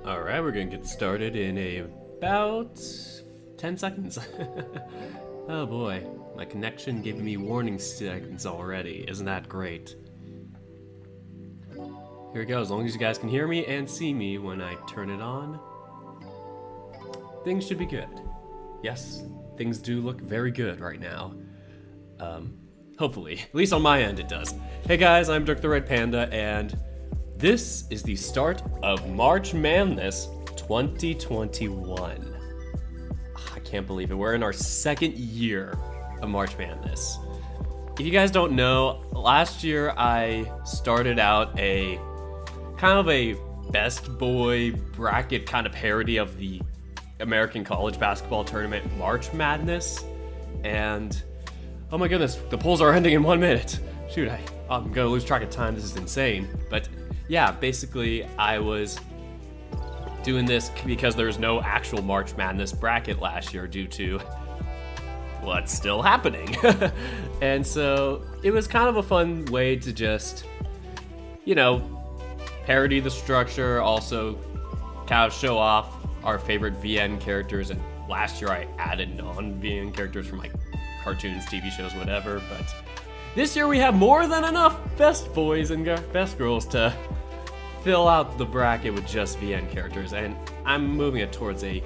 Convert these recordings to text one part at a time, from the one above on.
Alright, we're gonna get started in about 10 seconds. Oh boy, my connection gave me warning seconds already. Isn't that great? Here we go, as long as you guys can hear me and see me when I turn it on, things should be good. Yes, things do look very good right now. Hopefully. At least on my end it does. Hey guys, I'm Dirk the Red Panda, and this is the start of March Madness 2021. I can't believe it. We're in our second year of March Madness. If you guys don't know, last year I started out a kind of a best boy bracket kind of parody of the American college basketball tournament March Madness. And oh my goodness, the polls are ending in 1 minute. Shoot, I'm gonna lose track of time. This is insane. But yeah, basically I was doing this because there's no actual March Madness bracket last year due to what's still happening. And so it was kind of a fun way to just, you know, parody the structure, also kind of show off our favorite VN characters. And last year I added non-VN characters from like cartoons, TV shows, whatever. But this year we have more than enough best boys and best girls to fill out the bracket with just VN characters. And I'm moving it towards a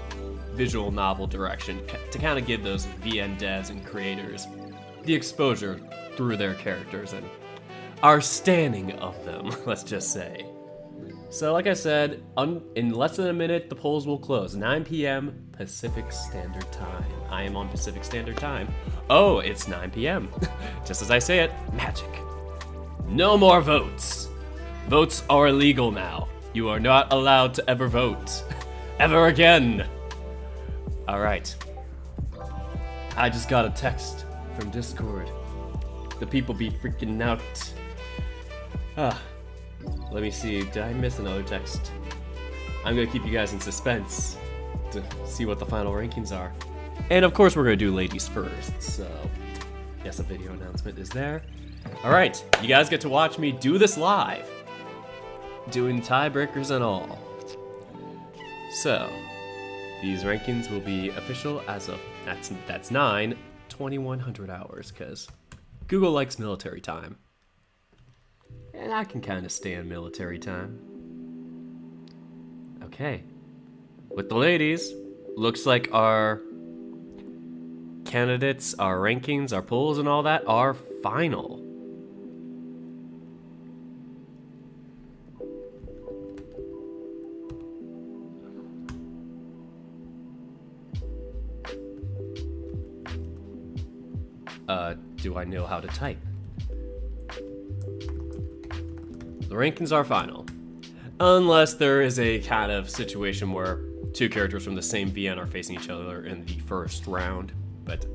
visual novel direction to kind of give those VN devs and creators the exposure through their characters and our standing of them, let's just say. So like I said, in less than a minute, the polls will close. 9 p.m. Pacific Standard Time. I am on Pacific Standard Time. Oh, it's 9 p.m. Just as I say it, magic. No more votes. Votes are illegal now. You are not allowed to ever vote. Ever again. All right. I just got a text from Discord. The people be freaking out. Let me see, did I miss another text? I'm gonna keep you guys in suspense to see what the final rankings are. And of course we're gonna do ladies first, so yes, a video announcement is there. All right, you guys get to watch me do this live. Doing tiebreakers and all. So, these rankings will be official as of, that's 9/2100 hours, because Google likes military time. And I can kind of stand military time. Okay. With the ladies, looks like our candidates, our rankings, our polls, and all that are final. Do I know how to type? The rankings are final. Unless there is a kind of situation where two characters from the same VN are facing each other in the first round. But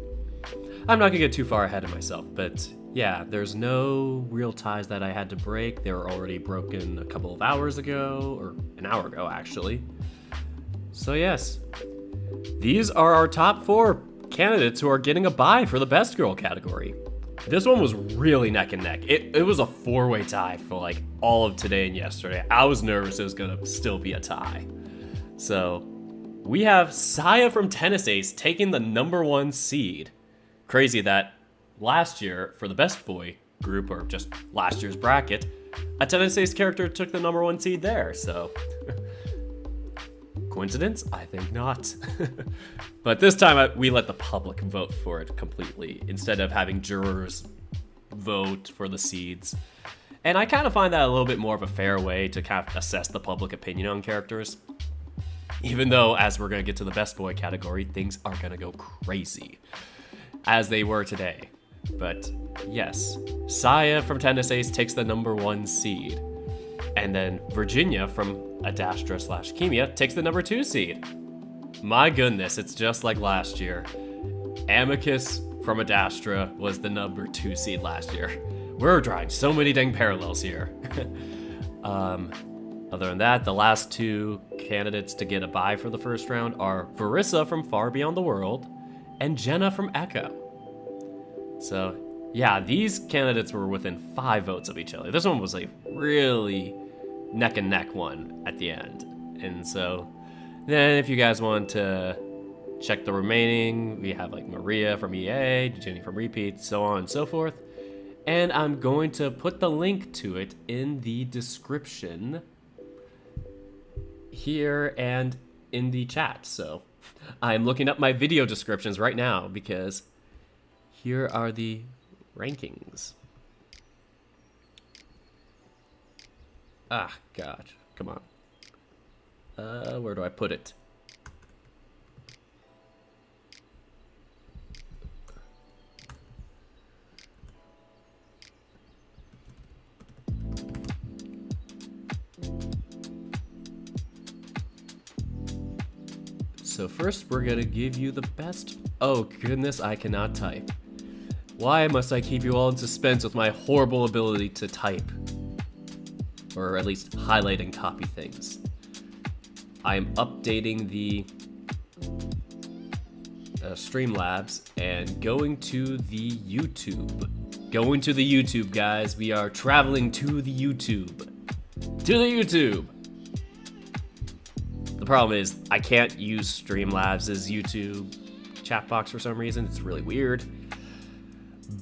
I'm not gonna get too far ahead of myself. But yeah, there's no real ties that I had to break. They were already broken a couple of hours ago, or an hour ago actually. So yes, these are our top 4 candidates who are getting a bye for the best girl category. This one was really neck and neck. It was a 4-way tie for like all of today and yesterday. I was nervous it was gonna still be a tie. So we have Saya from Tennis Ace taking the #1 seed. Crazy that last year for the best boy group, or just last year's bracket, a Tennis Ace character took the #1 seed there, so coincidence? I think not. But this time we let the public vote for it completely instead of having jurors vote for the seeds. And I kind of find that a little bit more of a fair way to kind of assess the public opinion on characters. Even though, as we're going to get to the best boy category, things are going to go crazy, as they were today. But yes, Saya from Tennis Ace takes the #1 seed. And then Virginia from Adastra/Chemia takes the #2 seed. My goodness, it's just like last year. Amicus from Adastra was the #2 seed last year. We're drawing so many dang parallels here. Other than that, the last 2 candidates to get a bye for the first round are Varissa from Far Beyond the World and Jenna from Echo. So yeah, these candidates were within 5 votes of each other. This one was a really neck and neck one at the end. And so then if you guys want to check the remaining, we have like Maria from EA, Jenny from Repeat, so on and so forth. And I'm going to put the link to it in the description here and in the chat. So I'm looking up my video descriptions right now because here are the rankings. Ah, God. Come on. Where do I put it? So first, we're gonna give you the best... Oh, goodness, I cannot type. Why must I keep you all in suspense with my horrible ability to type? Or at least highlight and copy things. I am updating the Streamlabs and going to the YouTube. Going to the YouTube, guys. We are traveling to the YouTube. To the YouTube! The problem is, I can't use Streamlabs' YouTube chat box for some reason. It's really weird.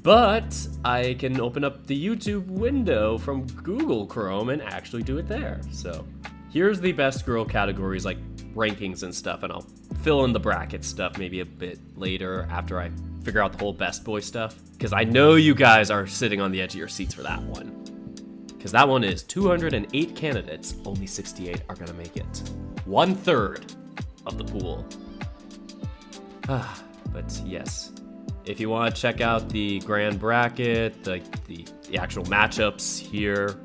But I can open up the YouTube window from Google Chrome and actually do it there. So here's the best girl categories, like rankings and stuff, and I'll fill in the bracket stuff maybe a bit later after I figure out the whole best boy stuff. Because I know you guys are sitting on the edge of your seats for that one. Because that one is 208 candidates, only 68 are gonna make it. 1/3 of the pool. But yes, if you want to check out the grand bracket, the actual matchups here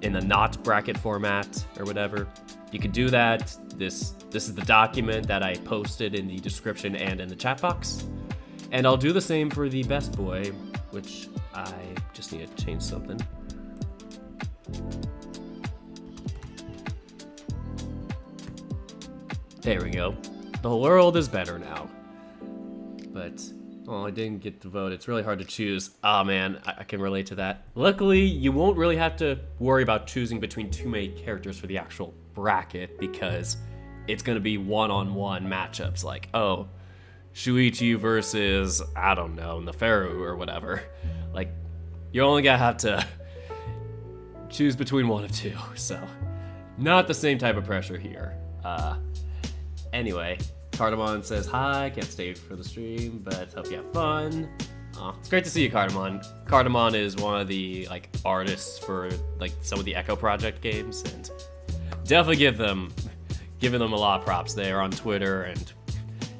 in the not bracket format or whatever, you can do that. This is the document that I posted in the description and in the chat box. And I'll do the same for the best boy, which I just need to change something. There we go. The world is better now. But, oh, I didn't get to vote. It's really hard to choose. Oh man, I can relate to that. Luckily, you won't really have to worry about choosing between too many characters for the actual bracket, because it's gonna be one-on-one matchups, like, oh, Shuichi versus, I don't know, Neferu or whatever. Like, you're only gonna have to choose between one of two, so not the same type of pressure here. Anyway, Cardamon says, hi, can't stay for the stream, but hope you have fun. It's great to see you, Cardamon. Cardamon is one of the, like, artists for, like, some of the Echo Project games, and definitely giving them a lot of props. They are on Twitter, and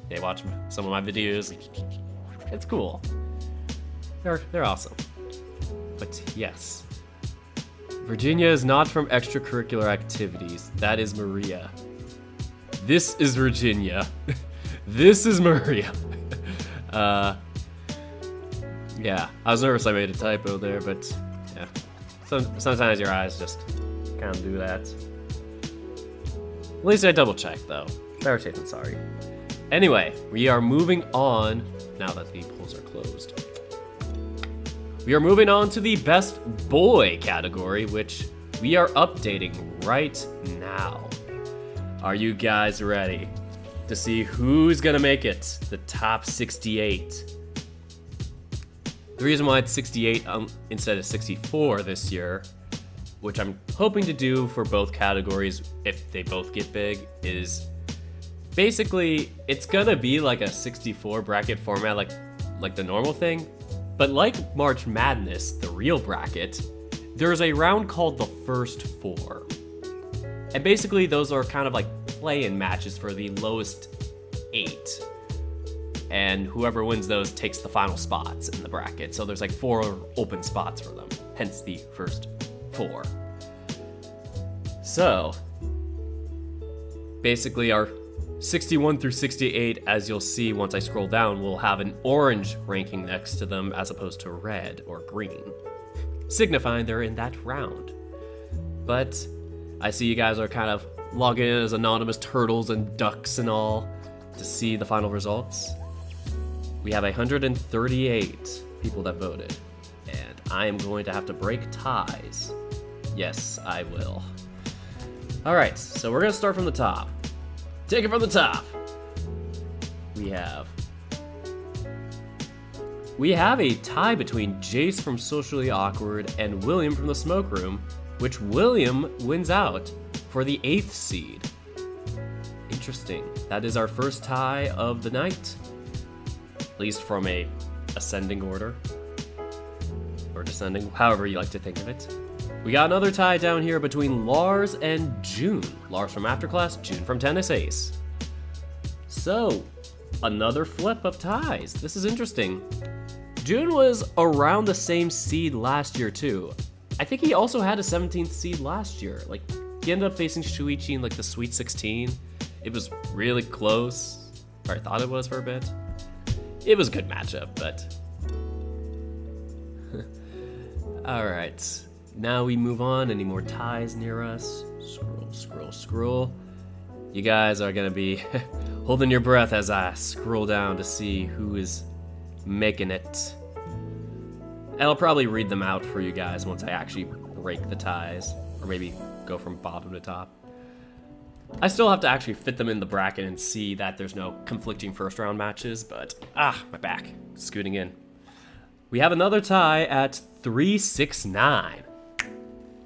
they watch some of my videos. It's cool. They're awesome. But yes, Virginia is not from extracurricular activities. That is Maria. This is Virginia. This is Maria. Yeah, I was nervous I made a typo there, but yeah. Sometimes your eyes just kind of do that. At least I double checked though. Better safe than sorry. Anyway, we are moving on now that the polls are closed. We are moving on to the best boy category, which we are updating right now. Are you guys ready to see who's gonna make it? The top 68. The reason why it's 68 instead of 64 this year, which I'm hoping to do for both categories if they both get big, is basically it's gonna be like a 64 bracket format, like the normal thing. But like March Madness, the real bracket, there's a round called the First Four. And basically those are kind of like play-in matches for the lowest 8. And whoever wins those takes the final spots in the bracket. So there's like 4 open spots for them, hence the First Four. So basically our 61 through 68, as you'll see once I scroll down, will have an orange ranking next to them as opposed to red or green, signifying they're in that round. But I see you guys are kind of logging in as anonymous turtles and ducks and all to see the final results. We have 138 people that voted, and I am going to have to break ties. Yes, I will. All right, so we're gonna start from the top. Take it from the top. We have a tie between Jace from Socially Awkward and William from the Smoke Room, which William wins out for the 8th seed. Interesting. That is our first tie of the night, at least from a ascending order. or descending, however you like to think of it. We got another tie down here between Lars and June. Lars from Afterclass, June from Tennis Ace. So, another flip of ties. This is interesting. June was around the same seed last year too. I think he also had a 17th seed last year. Like, he ended up facing Shuichi in like the Sweet 16. It was really close, or I thought it was for a bit. It was a good matchup, but... Alright, now we move on. Any more ties near us? Scroll. You guys are gonna be holding your breath as I scroll down to see who is making it. And I'll probably read them out for you guys once I actually break the ties, or maybe go from bottom to top. I still have to actually fit them in the bracket and see that there's no conflicting first round matches, but my back, scooting in. We have another tie at 369.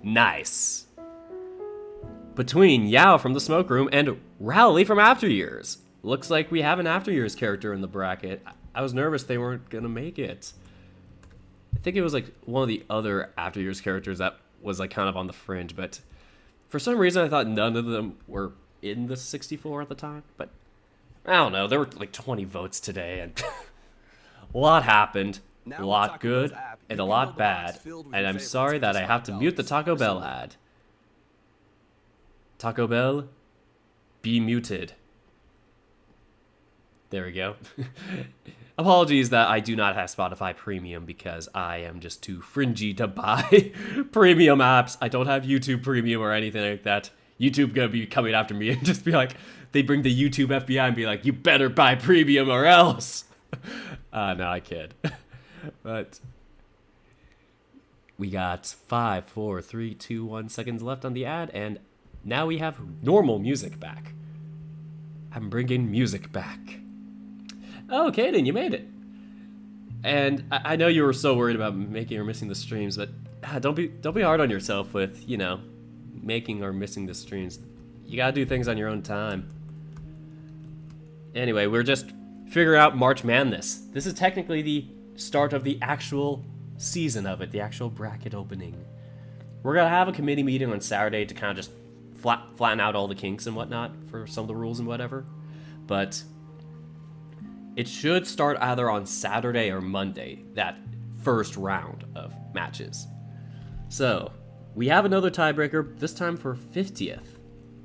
Nice. Between Yao from the Smoke Room and Rowley from After Years. Looks like we have an After Years character in the bracket. I was nervous they weren't gonna make it. I think it was like one of the other After Years characters that was like kind of on the fringe, but for some reason I thought none of them were in the 64 at the time, but I don't know. There were like 20 votes today, and a lot happened. A lot good and a lot bad, and I'm sorry that I have to mute the Taco Bell ad. Taco Bell, be muted. There we go. Apologies that I do not have Spotify Premium because I am just too fringy to buy premium apps. I don't have YouTube Premium or anything like that. YouTube gonna be coming after me and just be like, they bring the YouTube FBI and be like, you better buy premium or else. No, I kid. But we got 5, 4, 3, 2, 1 seconds left on the ad, and now we have normal music back. I'm bringing music back. Oh, Kaden, you made it. And I know you were so worried about making or missing the streams, but don't be hard on yourself with, you know, making or missing the streams. You gotta do things on your own time. Anyway, we're just figuring out March Madness. This is technically the start of the actual season of it, the actual bracket opening. We're gonna have a committee meeting on Saturday to kind of just flatten out all the kinks and whatnot for some of the rules and whatever. But it should start either on Saturday or Monday, that first round of matches. So, we have another tiebreaker, this time for 50th,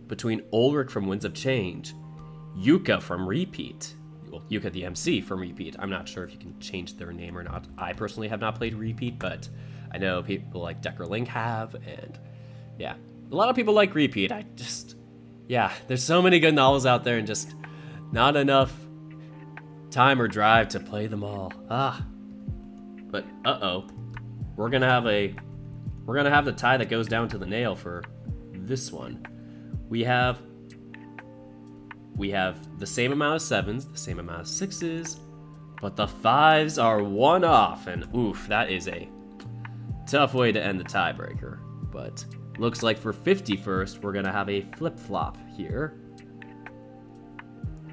between Ulrich from Winds of Change, Yuka from Repeat. Well, Yuka the MC from Repeat. I'm not sure if you can change their name or not. I personally have not played Repeat, but I know people like Decker Link have, and yeah. A lot of people like Repeat. There's so many good novels out there and just not enough time or drive to play them all. But we're gonna have the tie that goes down to the nail for this one. We have the same amount of 7s, the same amount of 6s, but the 5s are one off, and oof, that is a tough way to end the tiebreaker. But looks like for 51st, we're gonna have a flip-flop here,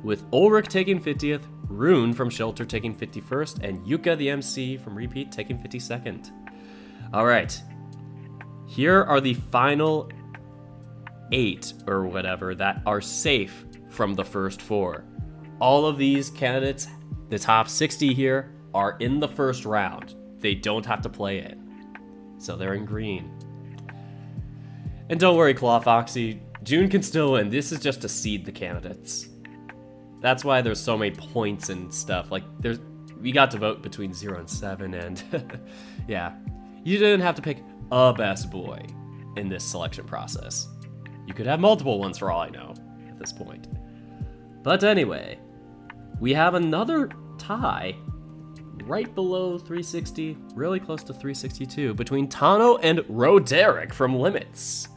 with Ulrich taking 50th, Rune from Shelter taking 51st, and Yuka the MC from Repeat taking 52nd. Alright, here are the final 8 or whatever that are safe from the first 4. All of these candidates, the top 60 here, are in the first round. They don't have to play it. So they're in green. And don't worry, Claw Foxy, June can still win. This is just to seed the candidates. That's why there's so many points and stuff. Like, we got to vote between 0 and 7, and yeah. You didn't have to pick a best boy in this selection process. You could have multiple ones for all I know at this point. But anyway, we have another tie right below 360, really close to 362, between Tano and Roderick from Limits.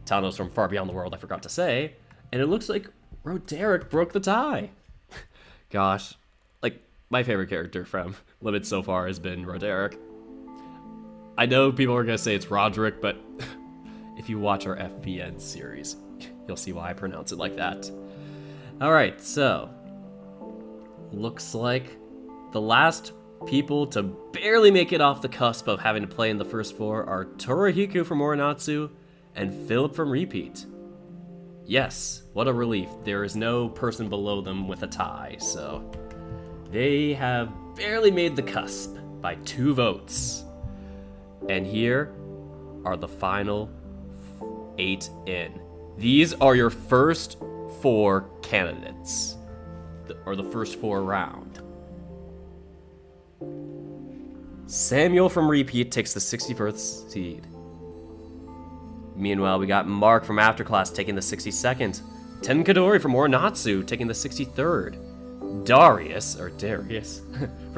Tano's from Far Beyond the World, I forgot to say, and it looks like Roderick broke the tie. Gosh, like, my favorite character from Limits so far has been Roderick. I know people are going to say it's Roderick, but if you watch our FBN series, you'll see why I pronounce it like that. Alright, so looks like the last people to barely make it off the cusp of having to play in the first four are Torohiku from Oranatsu and Philip from Repeat. Yes, what a relief. There is no person below them with a tie, so they have barely made the cusp by 2 votes. And here are the final 8 in. These are your first 4 candidates, or the first 4 round. Samuel from Repeat takes the 61st seed. Meanwhile, we got Mark from Afterclass taking the 62nd. Tenkadori from Oranatsu taking the 63rd. Darius from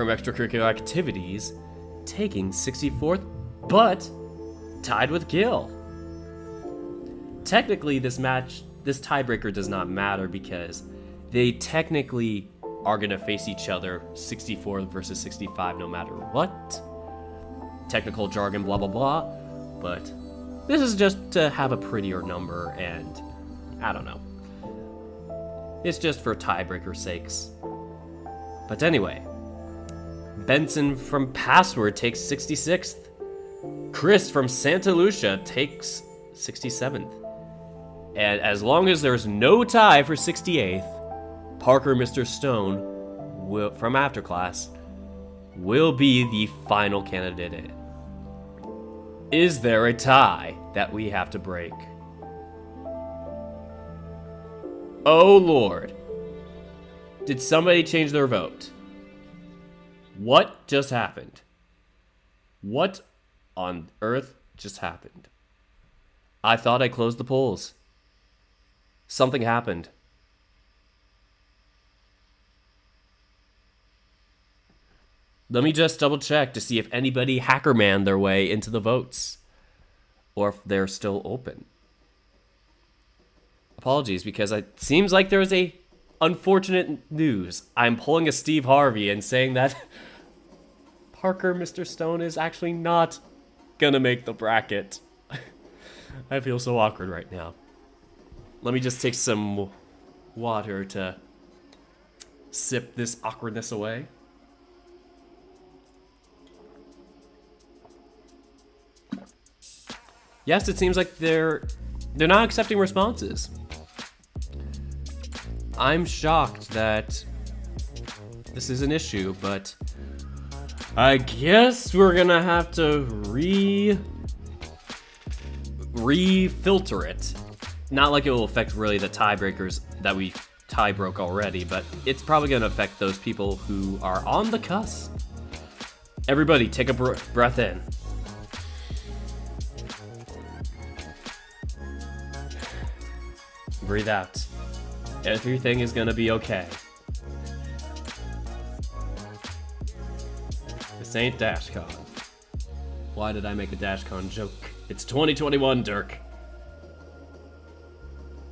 Extracurricular Activities taking 64th, but tied with Gil. Technically, this tiebreaker does not matter because they technically are going to face each other 64 versus 65 no matter what. Technical jargon, blah, blah, blah. But this is just to have a prettier number, and I don't know. It's just for tiebreaker sakes. But anyway, Benson from Password takes 66th. Chris from Santa Lucia takes 67th. And as long as there's no tie for 68th, Parker Mr. Stone from Afterclass will be the final candidate in. Is there a tie that we have to break? Oh Lord. Did somebody change their vote? What just happened? What on earth just happened? I thought I closed the polls. Something happened. Let me just double check to see if anybody hackerman their way into the votes, or if they're still open. Apologies, because it seems like there was a unfortunate news. I'm pulling a Steve Harvey and saying that Parker Mr. Stone is actually not gonna make the bracket. I feel so awkward right now. Let me just take some water to sip this awkwardness away. Yes, it seems like they're not accepting responses. I'm shocked that this is an issue, but I guess we're gonna have to re-filter it. Not like it will affect really the tiebreakers that we tie broke already, but it's probably gonna affect those people who are on the cusp. Everybody, take a breath in. Breathe out. Everything is gonna be okay. This ain't DashCon. Why did I make a DashCon joke? It's 2021, Dirk.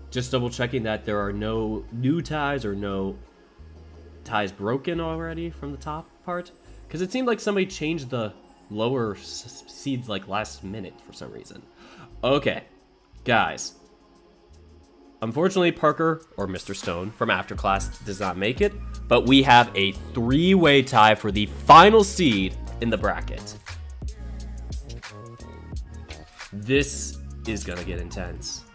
Just double checking that there are no new ties or no ties broken already from the top part. Because it seemed like somebody changed the lower seeds like last minute for some reason. Okay, guys. Unfortunately, Parker, or Mr. Stone, from Afterclass does not make it, but we have a 3-way tie for the final seed in the bracket. This is gonna get intense.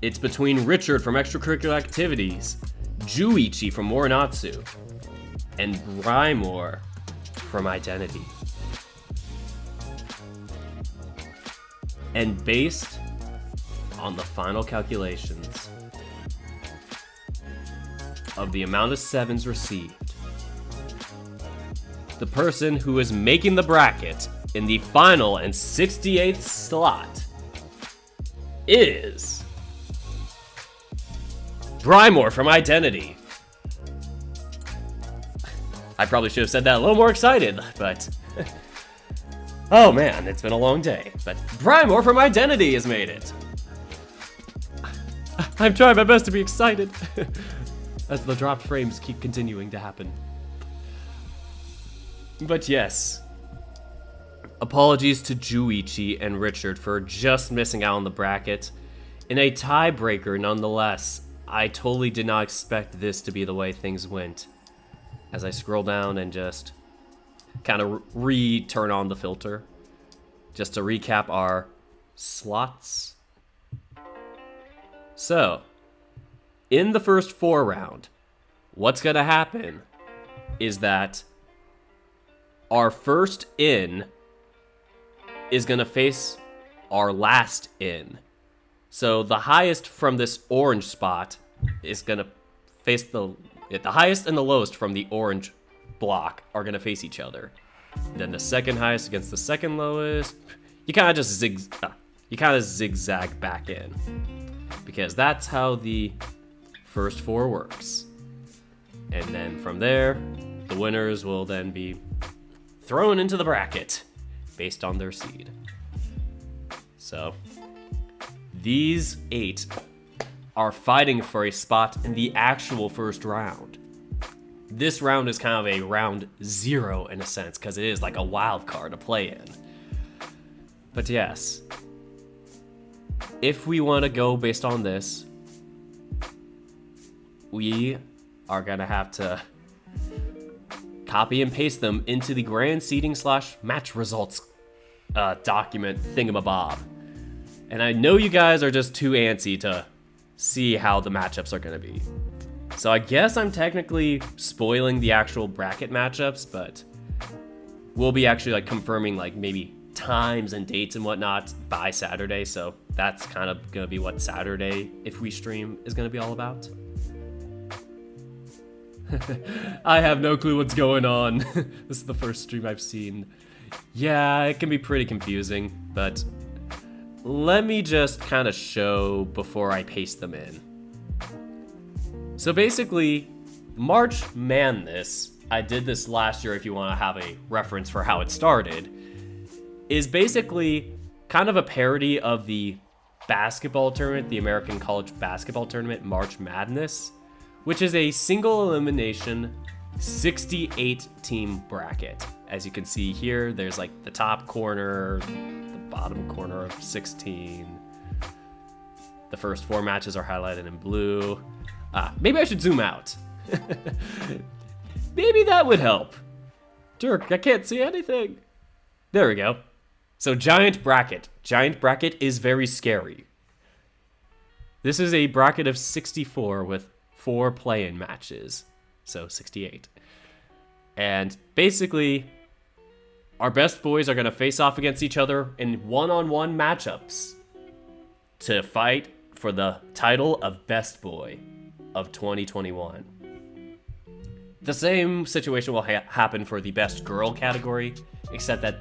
It's between Richard from Extracurricular Activities, Juichi from Morinatsu, and Brymore from Identity. And based on the final calculations of the amount of 7s received, the person who is making the bracket in the final and 68th slot is Brymore from Identity. I probably should have said that a little more excited, but oh man, it's been a long day. But Brymore from Identity has made it. I'm trying my best to be excited as the dropped frames keep continuing to happen. But yes, apologies to Juichi and Richard for just missing out on the bracket. In a tiebreaker nonetheless, I totally did not expect this to be the way things went. as I scroll down and just kind of turn on the filter. Just to recap our slots. So, in the first 4 round, what's going to happen is that our first in is going to face our last in. So the highest from this orange spot is going to face the highest and the lowest from the orange block are going to face each other. Then the second highest against the second lowest. You kind of just zigzag back in, because that's how the first 4 works. And then from there, the winners will then be thrown into the bracket based on their seed. So these 8 are fighting for a spot in the actual first round. This round is kind of a round 0 in a sense, because it is like a wild card to play in. But yes, if we want to go based on this, we are going to have to copy and paste them into the grand seeding / match results document thingamabob. And I know you guys are just too antsy to see how the matchups are going to be. So I guess I'm technically spoiling the actual bracket matchups, but we'll be actually like confirming like maybe times and dates and whatnot by Saturday. So that's kind of going to be what Saturday, if we stream, is going to be all about. I have no clue what's going on. This is the first stream I've seen. Yeah, it can be pretty confusing, but let me just kind of show before I paste them in. So basically, March Madness, I did this last year if you want to have a reference for how it started, is basically kind of a parody of the basketball tournament, the American College Basketball Tournament, March Madness, which is a single elimination 68 team bracket. As you can see here, there's like the top corner, the bottom corner of 16. The first 4 matches are highlighted in blue. Maybe I should zoom out. Maybe that would help. Dirk, I can't see anything. There we go. So giant bracket. Giant bracket is very scary. This is a bracket of 64 with 4 play-in matches. So 68. And basically, our best boys are going to face off against each other in one-on-one matchups to fight for the title of Best Boy of 2021. The same situation will happen for the Best Girl category, except that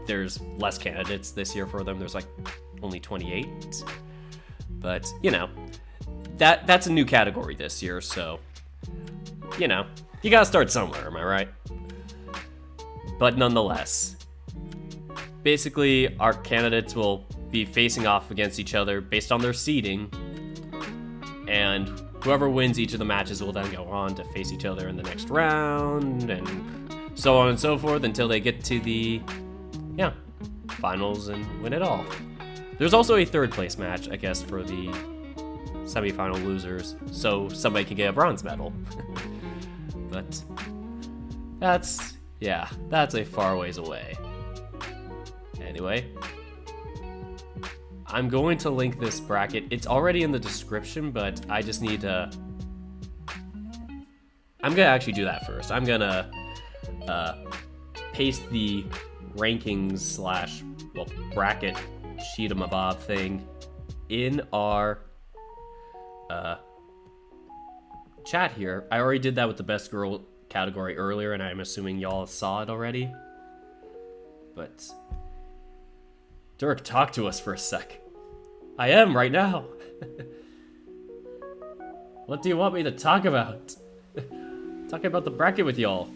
there's less candidates this year for them. There's like only 28. But, you know, that's a new category this year, so, you know, you gotta start somewhere, am I right? But nonetheless, basically, our candidates will be facing off against each other based on their seeding, and whoever wins each of the matches will then go on to face each other in the next round, and so on and so forth until they get to the, finals and win it all. There's also a 3rd place match, I guess, for the semifinal losers, so somebody can get a bronze medal. But that's a far ways away. Anyway, I'm going to link this bracket. It's already in the description, but I just need to... I'm gonna actually do that first. I'm gonna paste the rankings / bracket sheet-em-a-bob thing in our chat here. I already did that with the Best Girl category earlier, and I'm assuming y'all saw it already. But Dirk, talk to us for a sec. I am right now. What do you want me to talk about? Talking about the bracket with y'all.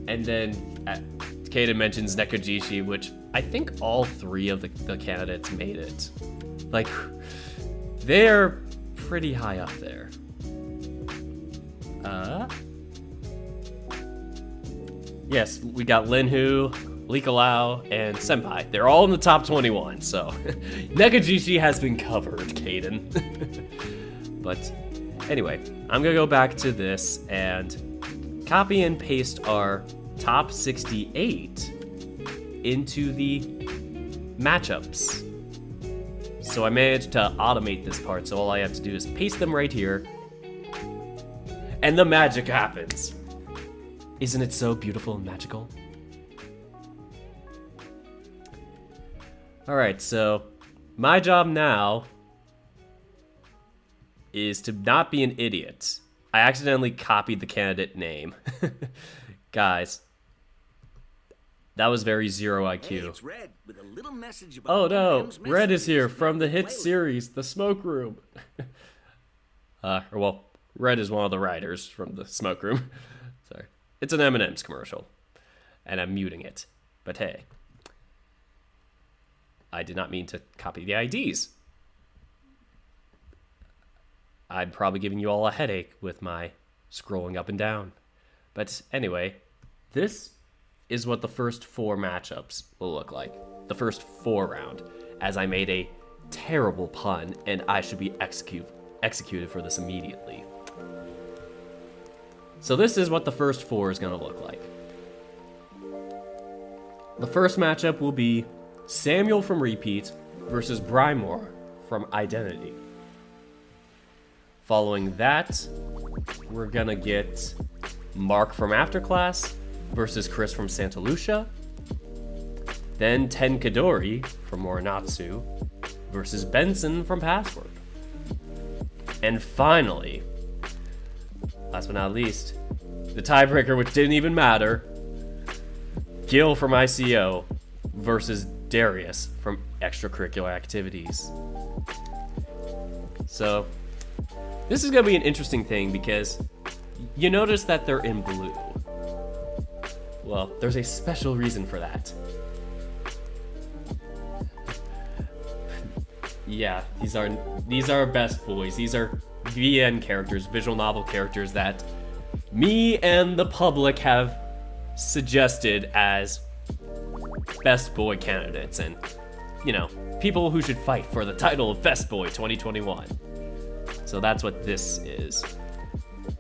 And then Kaden mentions Nekojishi, which I think all 3 of the candidates made it. Like, they're pretty high up there. Yes, we got Linhu, Lau, and Senpai. They're all in the top 21, so Nekajishi has been covered, Kaden. But anyway, I'm gonna go back to this and copy and paste our top 68 into the matchups. So I managed to automate this part, so all I have to do is paste them right here, and the magic happens. Isn't it so beautiful and magical? Alright, so my job now is to not be an idiot. I accidentally copied the candidate name. Guys, that was very zero IQ. Hey, it's Red with a little message about Oh no, Em's Red is here messages from the to hit play with. series, The Smoke Room. Well, Red is one of the writers from The Smoke Room. Sorry. It's an M&M's commercial, and I'm muting it. But hey, I did not mean to copy the IDs. I'm probably giving you all a headache with my scrolling up and down. But anyway, this is what the first 4 matchups will look like. The first 4 round, as I made a terrible pun, and I should be executed for this immediately. So this is what the first 4 is going to look like. The first matchup will be Samuel from Repeat versus Brymore from Identity. Following that, we're going to get Mark from Afterclass versus Chris from Santa Lucia. Then Ten Kadori from Morinatsu versus Benson from Password. And finally, last but not least, the tiebreaker, which didn't even matter, Gil from ICO versus Darius from Extracurricular Activities. So, this is going to be an interesting thing because you notice that they're in blue. Well, there's a special reason for that. Yeah, these are best boys. These are VN characters, visual novel characters that me and the public have suggested as best boy candidates, and you know, people who should fight for the title of Best Boy 2021. So that's what this is.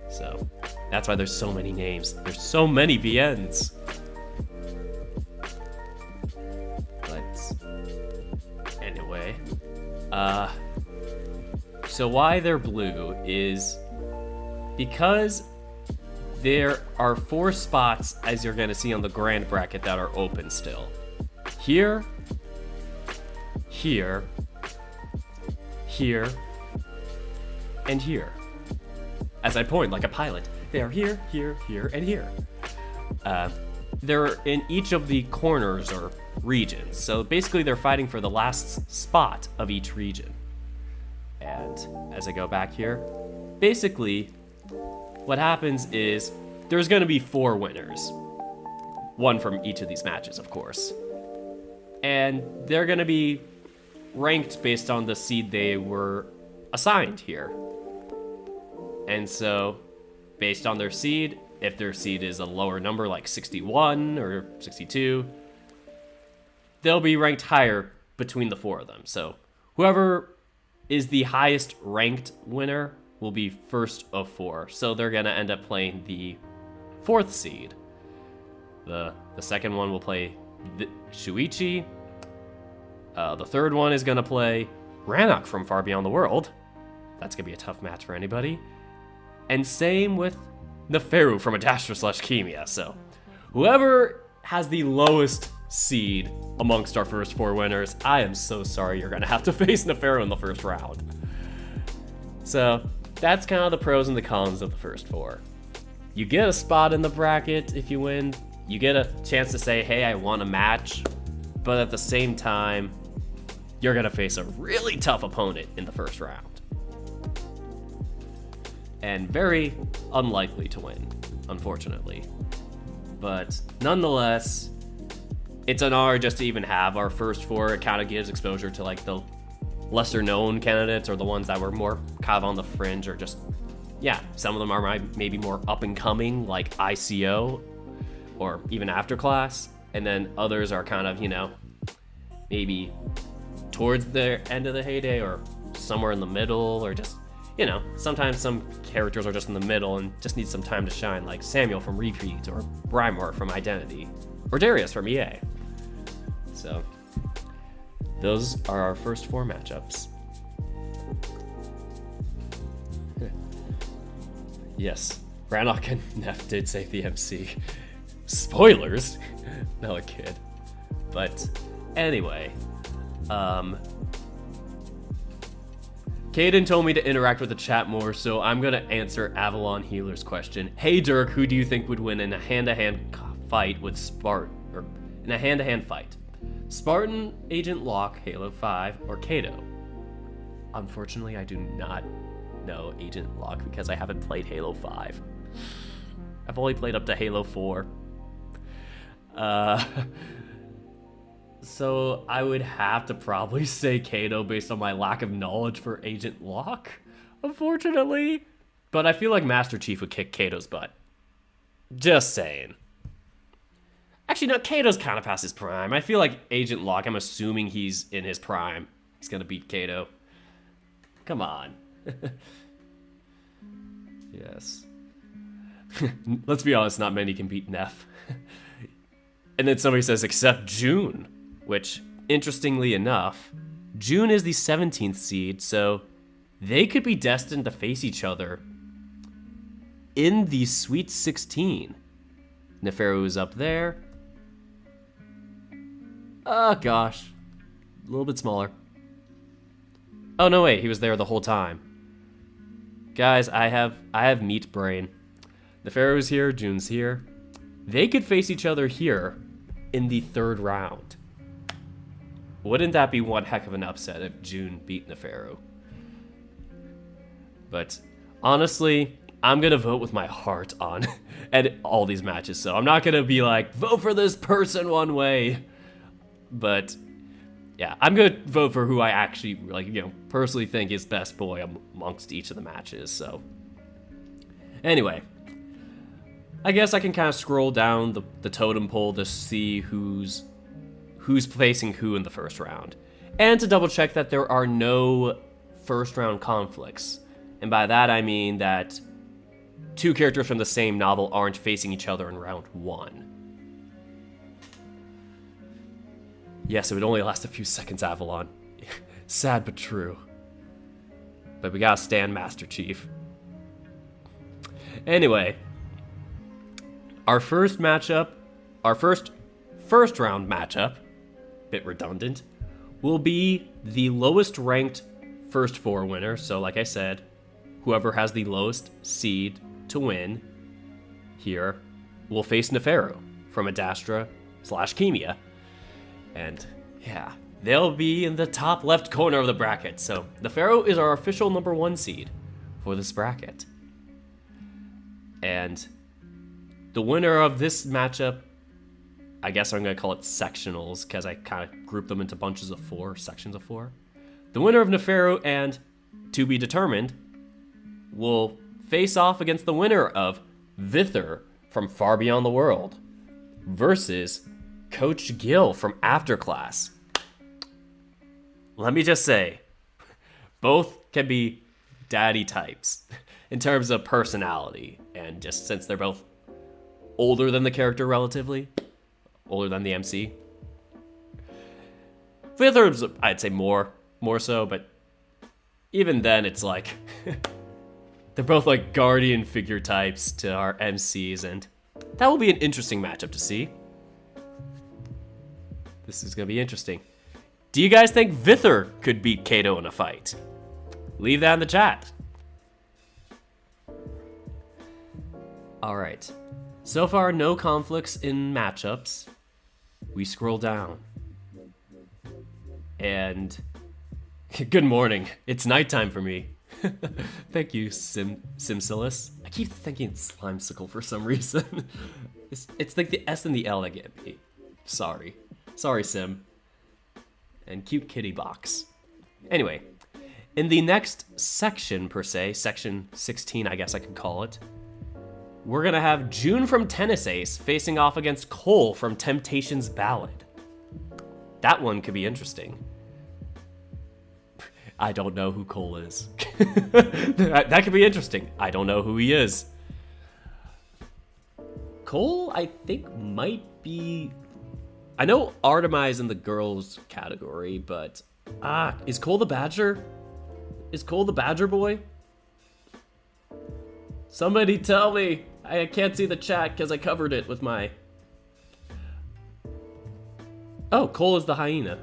So that's why there's so many names. There's so many VNs. But anyway, so why they're blue is because there are 4 spots, as you're going to see on the grand bracket, that are open still. Here, here, here, and here. As I point like a pilot, they are here, here, here, and here. They're in each of the corners or regions. So basically they're fighting for the last spot of each region. And as I go back here, basically what happens is there's going to be 4 winners. 1 from each of these matches, of course. And they're going to be ranked based on the seed they were assigned here. And so, based on their seed, if their seed is a lower number like 61 or 62, they'll be ranked higher between the 4 of them. So, whoever is the highest ranked winner will be first of 4. So they're going to end up playing the 4th seed. The second one will play Shuichi. The third one is going to play Rannoch from Far Beyond the World. That's going to be a tough match for anybody. And same with Neferu from Adastra/Chemia. So whoever has the lowest seed amongst our first 4 winners, I am so sorry you're going to have to face Neferu in the first round. So that's kind of the pros and the cons of the first 4. You get a spot in the bracket if you win. You get a chance to say, hey, I won a match. But at the same time, you're going to face a really tough opponent in the first round. And very unlikely to win, unfortunately. But nonetheless, it's an honor just to even have our first 4. It kind of gives exposure to like the lesser known candidates or the ones that were more kind of on the fringe, or just, yeah, some of them are maybe more up and coming like ICO or even Afterclass. and then others are kind of, you know, maybe towards the end of the heyday or somewhere in the middle, or just, you know, sometimes some characters are just in the middle and just need some time to shine, like Samuel from Repeat, or Brymar from Identity, or Darius from EA. So those are our first 4 matchups. Yes, Brannock and Neff did save the MC. Spoilers! No, a kid. But anyway, Caden told me to interact with the chat more, so I'm gonna answer Avalon Healer's question. Hey Dirk, who do you think would win in a hand-to-hand fight with Spartan, or in a hand-to-hand fight? Spartan, Agent Locke, Halo 5, or Kato? Unfortunately, I do not know Agent Locke because I haven't played Halo 5. I've only played up to Halo 4. So I would have to probably say Kato based on my lack of knowledge for Agent Locke, unfortunately. But I feel like Master Chief would kick Kato's butt. Just saying. Actually, no, Kato's kind of past his prime. I feel like Agent Locke, I'm assuming he's in his prime. He's gonna beat Kato. Come on. Yes. Let's be honest, not many can beat Neff. And then somebody says, except June. Which, interestingly enough, June is the 17th seed, so they could be destined to face each other in the Sweet 16. Neferu is up there. Oh gosh, a little bit smaller. Oh no, wait, he was there the whole time. Guys, I have meat brain. Neferu's here, June's here. They could face each other here in the 3rd round. Wouldn't that be one heck of an upset if June beat Neferu? But honestly, I'm gonna vote with my heart on all these matches, so I'm not gonna be like, vote for this person one way. But yeah, I'm gonna vote for who I actually, like, you know, personally think is best boy amongst each of the matches. So anyway, I guess I can kind of scroll down the totem pole to see who's facing who in the first round, and to double check that there are no first round conflicts. And by that I mean that 2 characters from the same novel aren't facing each other in round 1. Yes, it would only last a few seconds, Avalon. Sad but true. But we gotta stand Master Chief. Anyway, our first matchup, our first round matchup, bit redundant, will be the lowest ranked first 4 winner. So like I said, whoever has the lowest seed to win here will face Neferu from Adastra/Kemia. And yeah, they'll be in the top left corner of the bracket. So Neferu is our official number 1 seed for this bracket. And the winner of this matchup, I guess I'm going to call it sectionals because I kind of group them into bunches of 4, sections of 4. The winner of Neferu and To Be Determined will face off against the winner of Vither from Far Beyond the World versus Coach Gil from Afterclass. Let me just say, both can be daddy types in terms of personality, and just since they're both older than the character relatively, older than the MC. Vither's, I'd say more so, but even then it's like they're both like guardian figure types to our MCs, and that will be an interesting matchup to see. This is gonna be interesting. Do you guys think Vither could beat Kato in a fight? Leave that in the chat. All right. So far, no conflicts in matchups. We scroll down. And good morning. It's nighttime for me. Thank you, Simsilis. I keep thinking it's Slimesicle for some reason. It's like the S and the L that get me. Sorry, Sim. And cute kitty box. Anyway, in the next section per se, section 16, I guess I could call it, we're gonna have June from Tennis Ace facing off against Cole from Temptations Ballad. That one could be interesting. I don't know who Cole is. That could be interesting. I don't know who he is. Cole, I think, might be... I know Artemized in the girls category, but... is Cole the Badger? Is Cole the Badger boy? Somebody tell me! I can't see the chat because I covered it with my... Oh, Cole is the hyena.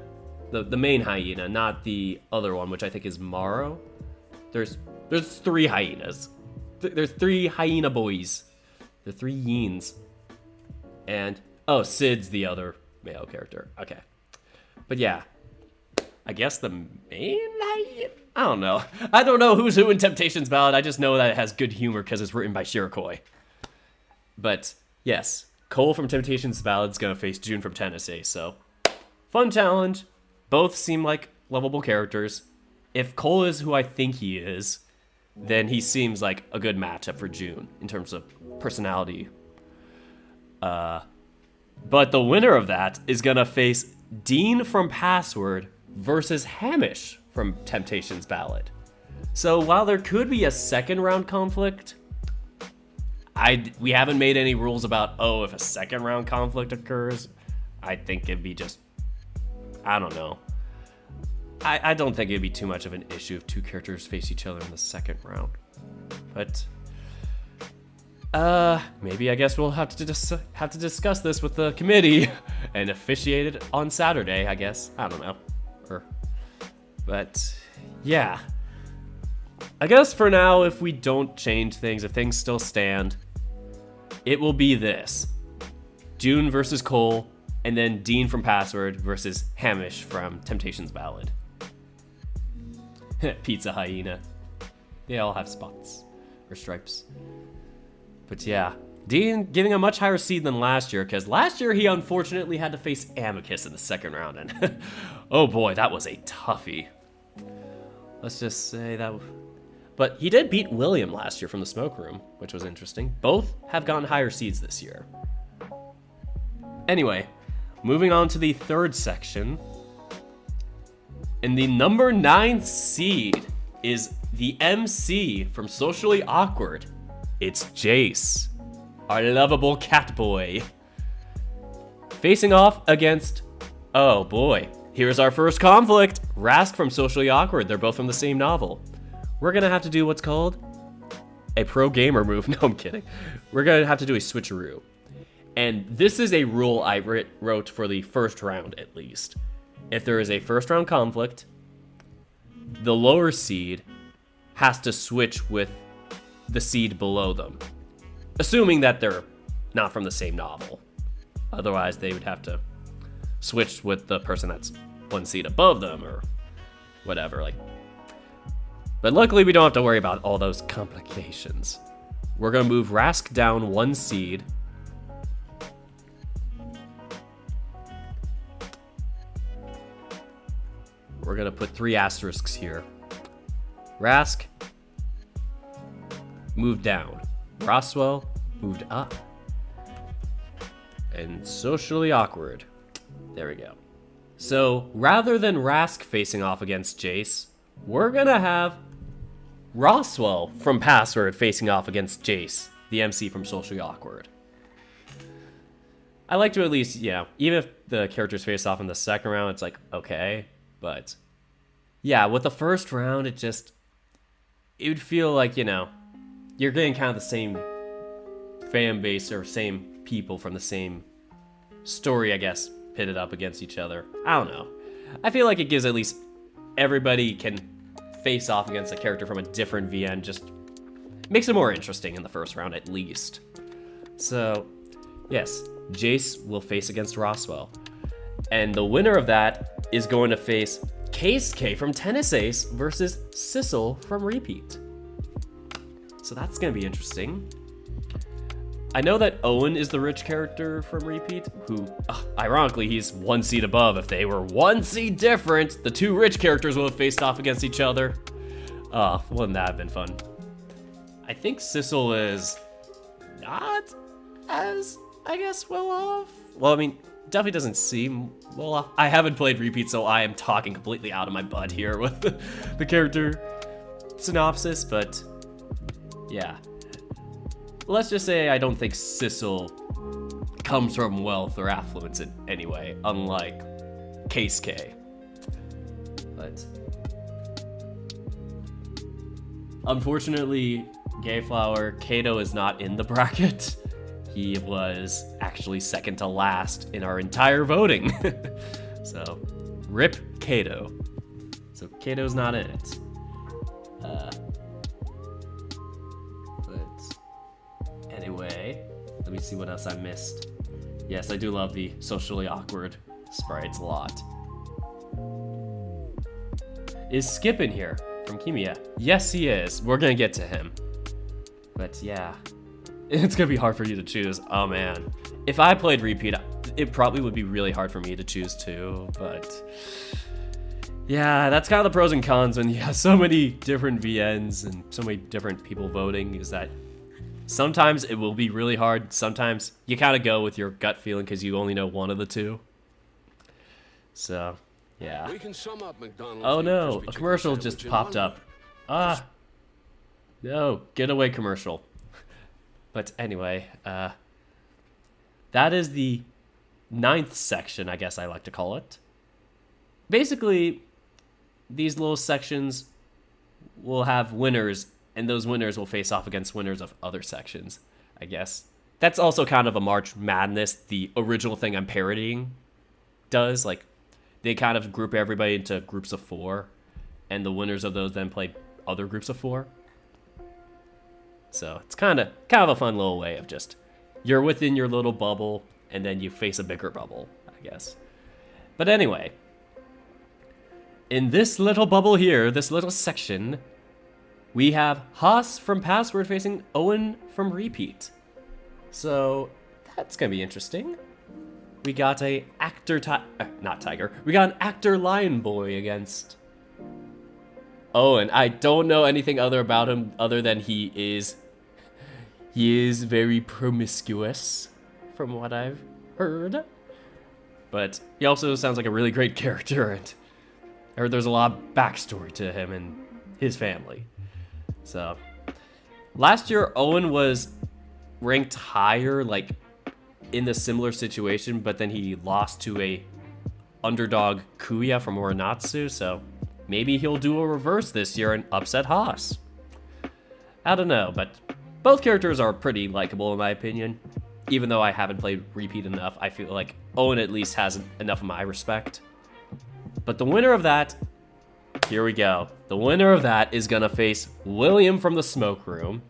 The main hyena, not the other one, which I think is Morrow. There's 3 hyenas. There's 3 hyena boys. The 3 yeens. And, oh, Sid's the other male character. Okay. But yeah. I guess the main hyena? I don't know. I don't know who's who in Temptations Ballad. I just know that it has good humor because it's written by Shirokoi. But, yes. Cole from Temptations Ballad is going to face June from Tennis Ace, so... Fun challenge. Both seem like lovable characters. If Cole is who I think he is, then he seems like a good matchup for June in terms of personality. But the winner of that is gonna face Dean from Password versus Hamish from Temptations Ballad. So while there could be a second round conflict, we haven't made any rules about, if a second round conflict occurs, I think it'd be just, I don't know. I don't think it'd be too much of an issue if 2 characters face each other in the second round. But, maybe I guess we'll have to discuss this with the committee and officiate it on Saturday, I guess. I don't know. But, yeah. I guess for now, if we don't change things, if things still stand, it will be this. June versus Cole, and then Dean from Password versus Hamish from Temptations Ballad. Pizza hyena. They all have spots or stripes. But yeah, Dean getting a much higher seed than last year, because last year he unfortunately had to face Amicus in the second round, and oh boy, that was a toughie. Let's just say that. But he did beat William last year from the Smoke Room, which was interesting. Both have gotten higher seeds this year. Anyway, moving on to the third section. And the number 9 seed is the MC from Socially Awkward. It's Jace, our lovable cat boy. Facing off against, oh boy, here's our first conflict. Rask from Socially Awkward. They're both from the same novel. We're gonna have to do what's called a pro gamer move. No, I'm kidding. We're gonna have to do a switcheroo. And this is a rule I wrote for the first round, at least. If there is a first round conflict, the lower seed has to switch with the seed below them. Assuming that they're not from the same novel. Otherwise, they would have to switch with the person that's 1 seed above them or whatever. But luckily, we don't have to worry about all those complications. We're going to move Rask down 1 seed. We're going to put 3 asterisks here. Rask moved down. Roswell moved up. And Socially Awkward. There we go. So rather than Rask facing off against Jace, we're going to have Roswell from Password facing off against Jace, the MC from Socially Awkward. I like to at least, even if the characters face off in the second round, it's like, okay. But yeah, with the first round, it would feel like, you're getting kind of the same fan base or same people from the same story, I guess, pitted up against each other. I don't know. I feel like it gives at least everybody can face off against a character from a different VN, just makes it more interesting in the first round at least. So, yes, Jace will face against Roswell. And the winner of that is going to face Case K from Tennis Ace versus Sissel from Repeat. So that's going to be interesting. I know that Owen is the rich character from Repeat, who, ironically, he's 1 seed above. If they were 1 seed different, the 2 rich characters would have faced off against each other. Wouldn't that have been fun? I think Sissel is not as, I guess, well off. Well, I mean, definitely doesn't seem well off. I haven't played Repeat, so I am talking completely out of my butt here with the character synopsis, but yeah. Let's just say I don't think Sissel comes from wealth or affluence in any way, unlike Case K. But unfortunately, Gayflower, Kato is not in the bracket. He was actually second to last in our entire voting. So, rip Kato. So Kato's not in it. But anyway, let me see what else I missed. Yes, I do love the socially awkward sprites a lot. Is Skip in here from Kimia? Yes, he is. We're gonna get to him. But yeah, it's gonna be hard for you to choose. Oh man, if I played Repeat, it probably would be really hard for me to choose too, but yeah, that's kind of the pros and cons when you have so many different VNs and so many different people voting, is that sometimes it will be really hard. Sometimes you kind of go with your gut feeling because you only know one of the two. So, yeah. We can sum up McDonald's. Oh no, a commercial just popped up. Ah. No, get away commercial. But anyway, that is the 9th section, I guess I like to call it. Basically, these little sections will have winners, and those winners will face off against winners of other sections, I guess. That's also kind of a March Madness, the original thing I'm parodying does. Like, they kind of group everybody into groups of 4, and the winners of those then play other groups of 4. So it's kind of a fun little way of just, you're within your little bubble, and then you face a bigger bubble, I guess. But anyway, in this little bubble here, this little section, we have Haas from Password facing Owen from Repeat. So that's gonna be interesting. We got a not tiger. We got an actor lion boy against Owen. I don't know anything other about him other than he is very promiscuous, from what I've heard. But he also sounds like a really great character, and I heard there's a lot of backstory to him and his family. So, last year Owen was ranked higher, like in the similar situation, but then he lost to a underdog Kuya from Oranatsu, so maybe he'll do a reverse this year and upset Haas. I don't know, but both characters are pretty likable in my opinion. Even though I haven't played Repeat enough, I feel like Owen at least has enough of my respect. But the winner of that, here we go. The winner of that is gonna face William from the Smoke Room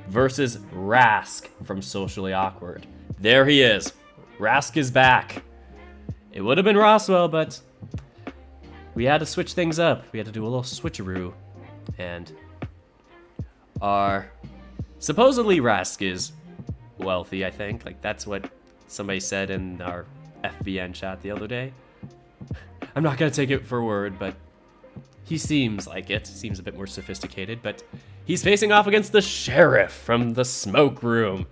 versus Rask from Socially Awkward. There he is. Rask is back. It would have been Roswell, but we had to switch things up. We had to do a little switcheroo. And supposedly Rask is wealthy, I think. Like, that's what somebody said in our FVN chat the other day. I'm not gonna take it for word, but he seems like it. Seems a bit more sophisticated, but he's facing off against the sheriff from the Smoke Room.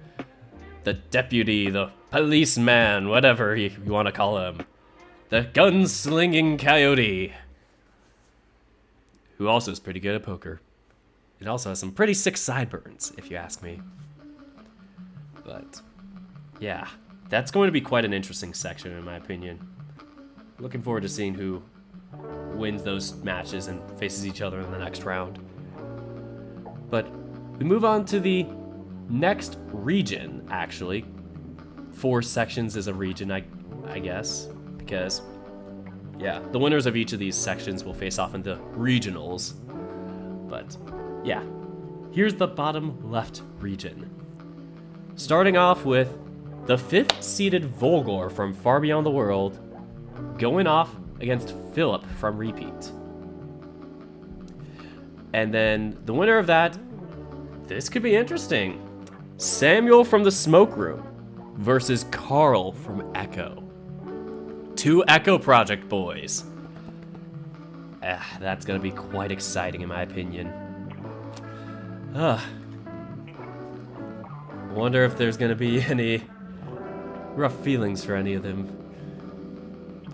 The deputy, the policeman, whatever you want to call him. The gunslinging coyote. Who also is pretty good at poker. It also has some pretty sick sideburns, if you ask me. But, yeah. That's going to be quite an interesting section, in my opinion. Looking forward to seeing who wins those matches and faces each other in the next round. But we move on to the next region, actually. 4 sections is a region, I guess. Because, yeah, the winners of each of these sections will face off in the regionals. But, yeah. Here's the bottom left region. Starting off with the 5th-seeded Volgor from Far Beyond the World going off against Philip from Repeat. And then the winner of that, this could be interesting. Samuel from the Smoke Room versus Carl from Echo. 2 Echo Project boys. That's gonna be quite exciting in my opinion. I wonder if there's gonna be any rough feelings for any of them.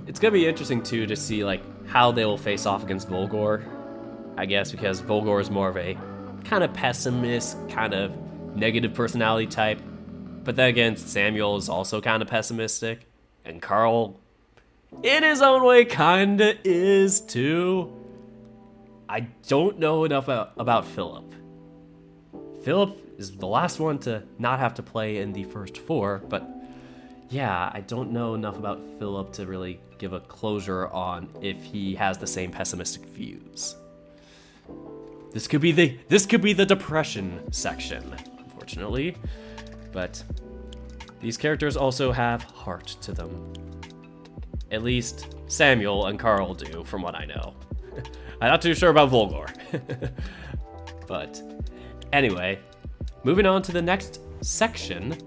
It's gonna be interesting too to see like how they will face off against Volgor. I guess because Volgor is more of a kind of pessimist, kind of negative personality type. But then again, Samuel is also kind of pessimistic. And Carl, in his own way, kinda is too. I don't know enough about Philip. Philip is the last one to not have to play in the first 4, but yeah, I don't know enough about Philip to really give a closure on if he has the same pessimistic views. This could be the depression section, unfortunately. But these characters also have heart to them. At least Samuel and Carl do, from what I know. I'm not too sure about Volgor. But anyway, moving on to the next section,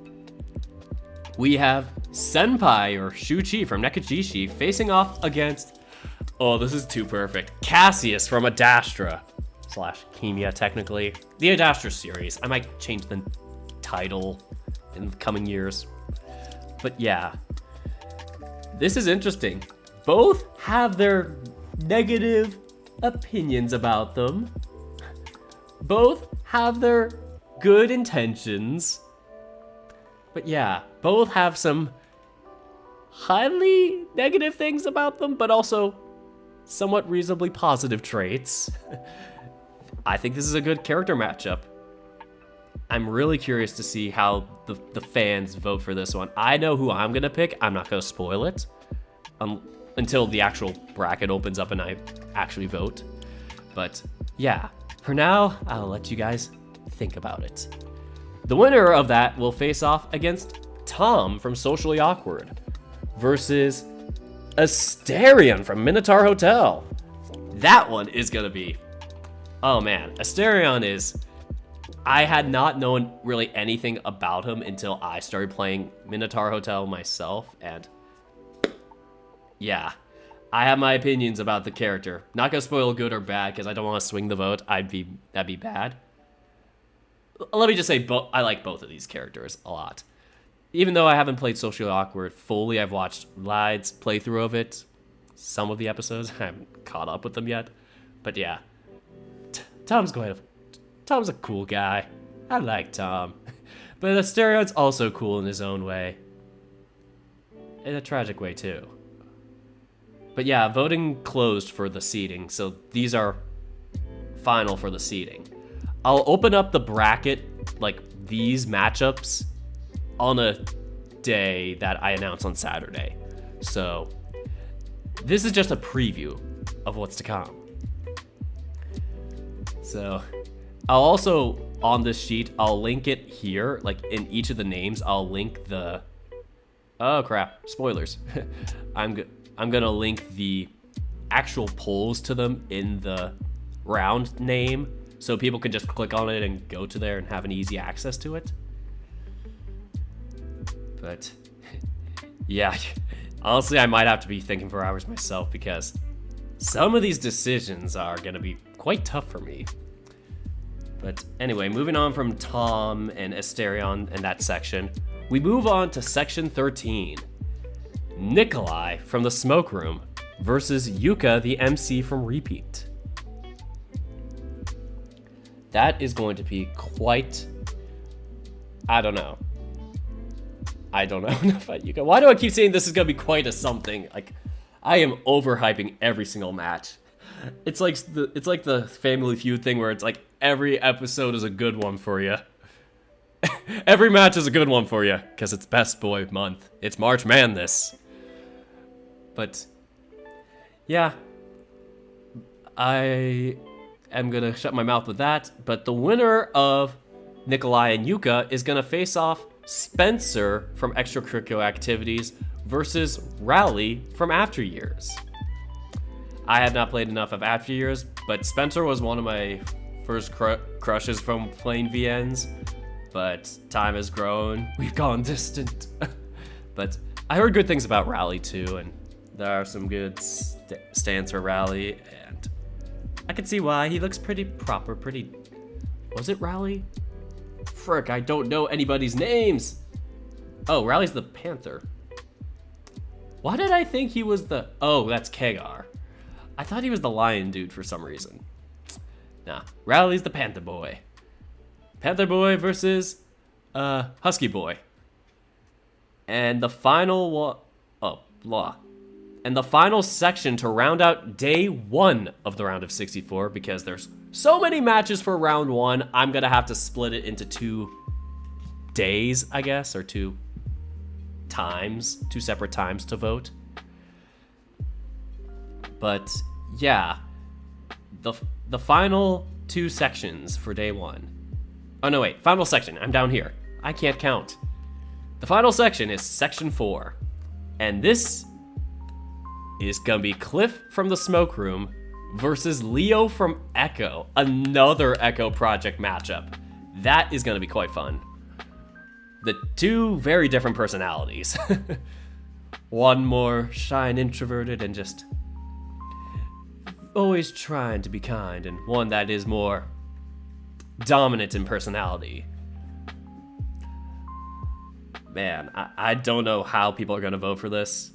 we have Senpai, or Shuchi from Nekajishi, facing off against, oh, this is too perfect, Cassius from Adastra, / Kimia, technically. The Adastra series. I might change the title in the coming years. But yeah, this is interesting. Both have their negative opinions about them. Both have their good intentions. But yeah, both have some highly negative things about them, but also somewhat reasonably positive traits. I think this is a good character matchup. I'm really curious to see how the fans vote for this one. I know who I'm gonna pick. I'm not gonna spoil it until the actual bracket opens up and I actually vote. But yeah, for now, I'll let you guys think about it. The winner of that will face off against Tom from Socially Awkward versus Asterion from Minotaur Hotel. That one is gonna be, oh man, Asterion is, I had not known really anything about him until I started playing Minotaur Hotel myself, and yeah, I have my opinions about the character. Not gonna spoil good or bad because I don't want to swing the vote. that'd be bad. Let me just say, I like both of these characters a lot. Even though I haven't played Socially Awkward fully, I've watched Lide's playthrough of it. Some of the episodes, I haven't caught up with them yet. But yeah, Tom's a cool guy. I like Tom. But Asterion's also cool in his own way. In a tragic way, too. But yeah, voting closed for the seeding, so these are final for the seeding. I'll open up the bracket, like these matchups, on a day that I announce on Saturday. So this is just a preview of what's to come. So I'll also, on this sheet, I'll link it here, like in each of the names, I'll link the, oh crap, spoilers. I'm gonna link the actual polls to them in the round name, so people can just click on it and go to there and have an easy access to it. But yeah, honestly, I might have to be thinking for hours myself because some of these decisions are gonna be quite tough for me. But anyway, moving on from Tom and Asterion and that section, we move on to section 13. Nikolai from the Smoke Room versus Yuka, the MC from Repeat. That is going to be quite, I don't know enough about Yuka. Why do I keep saying this is going to be quite a something? Like, I am overhyping every single match. It's like the Family Feud thing where it's like every episode is a good one for you. Every match is a good one for you because it's Best Boy month. It's March Madness. But yeah, I am gonna shut my mouth with that. But the winner of Nikolai and Yuka is gonna face off Spencer from Extracurricular Activities versus Rowley from After Years. I have not played enough of After Years, but Spencer was one of my first crushes from playing VNs. But time has grown, we've gone distant. But I heard good things about Rowley too, and there are some good stands for Rowley, and I can see why. He looks pretty proper, was it Rowley? Frick, I don't know anybody's names. Oh, Rally's the Panther. Why did I think he was the... Oh, that's Kagar. I thought he was the lion dude for some reason. Nah, Rally's the Panther Boy. Panther Boy versus Husky Boy. And the final And the final section to round out day 1 of the round of 64, because there's so many matches for round 1, I'm gonna have to split it into 2 days, I guess, or 2 separate times to vote. But yeah, the final 2 sections for day 1. Oh no, wait, final section. I'm down here. I can't count. The final section is section 4, and this is gonna be Cliff from the Smoke Room versus Leo from Echo, another Echo Project matchup. That is gonna be quite fun. The 2 very different personalities. One more shy and introverted and just always trying to be kind, and one that is more dominant in personality. Man, I don't know how people are gonna vote for this.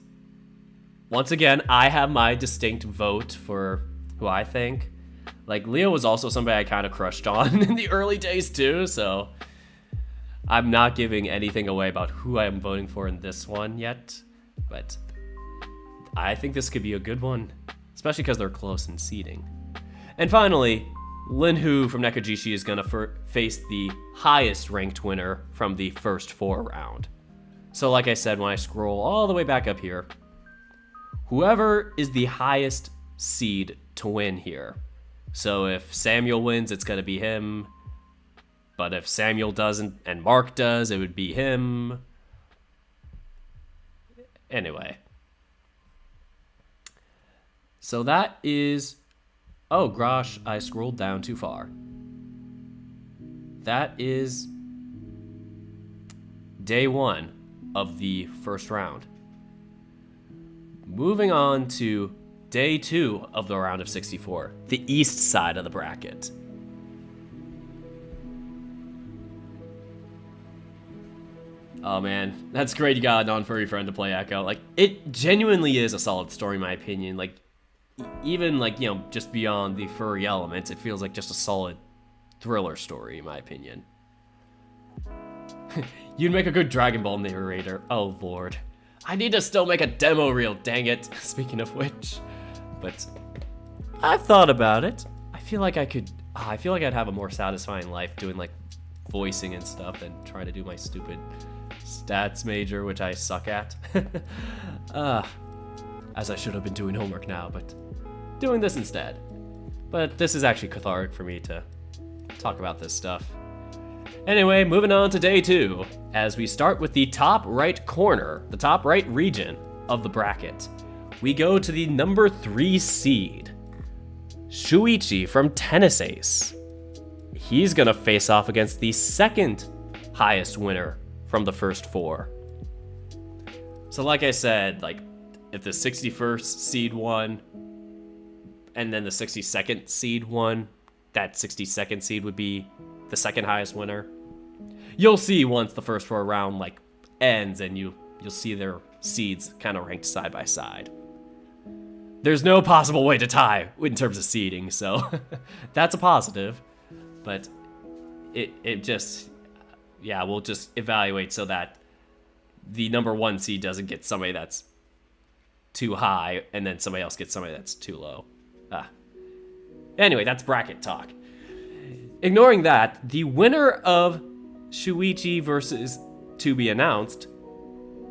Once again, I have my distinct vote for who I think. Like, Leo was also somebody I kind of crushed on in the early days too, so I'm not giving anything away about who I'm voting for in this one yet, but I think this could be a good one, especially because they're close in seeding. And finally, Linhu from Nekajishi is going to face the highest ranked winner from the first 4 round. So like I said, when I scroll all the way back up here, whoever is the highest seed to win here. So if Samuel wins, it's going to be him. But if Samuel doesn't and Mark does, it would be him. Anyway. So that is... Oh, gosh, I scrolled down too far. That is day 1 of the first round. Moving on to day 2 of the round of 64, the east side of the bracket. Oh man, that's great you got a non-furry friend to play Echo. Like, it genuinely is a solid story in my opinion. Like, even like, you know, just beyond the furry elements, it feels like just a solid thriller story in my opinion. You'd make a good Dragon Ball narrator. Oh lord. I need to still make a demo reel, dang it. Speaking of which. But I've thought about it. I feel like I'd have a more satisfying life doing like voicing and stuff than trying to do my stupid stats major, which I suck at. As I should have been doing homework now, but doing this instead. But this is actually cathartic for me to talk about this stuff. Anyway, moving on to day 2, as we start with the top right corner, the top right region of the bracket. We go to the number 3 seed, Shuichi from Tennis Ace. He's gonna face off against the second highest winner from the first 4. So like I said, like, if the 61st seed won, and then the 62nd seed won, that 62nd seed would be the second highest winner. You'll see once the first 4 round like ends, and you'll see their seeds kind of ranked side by side. There's no possible way to tie in terms of seeding, so that's a positive. But it just, yeah, we'll just evaluate so that the number 1 seed doesn't get somebody that's too high, and then somebody else gets somebody that's too low. Anyway, that's bracket talk. Ignoring that, the winner of Shuichi versus To Be Announced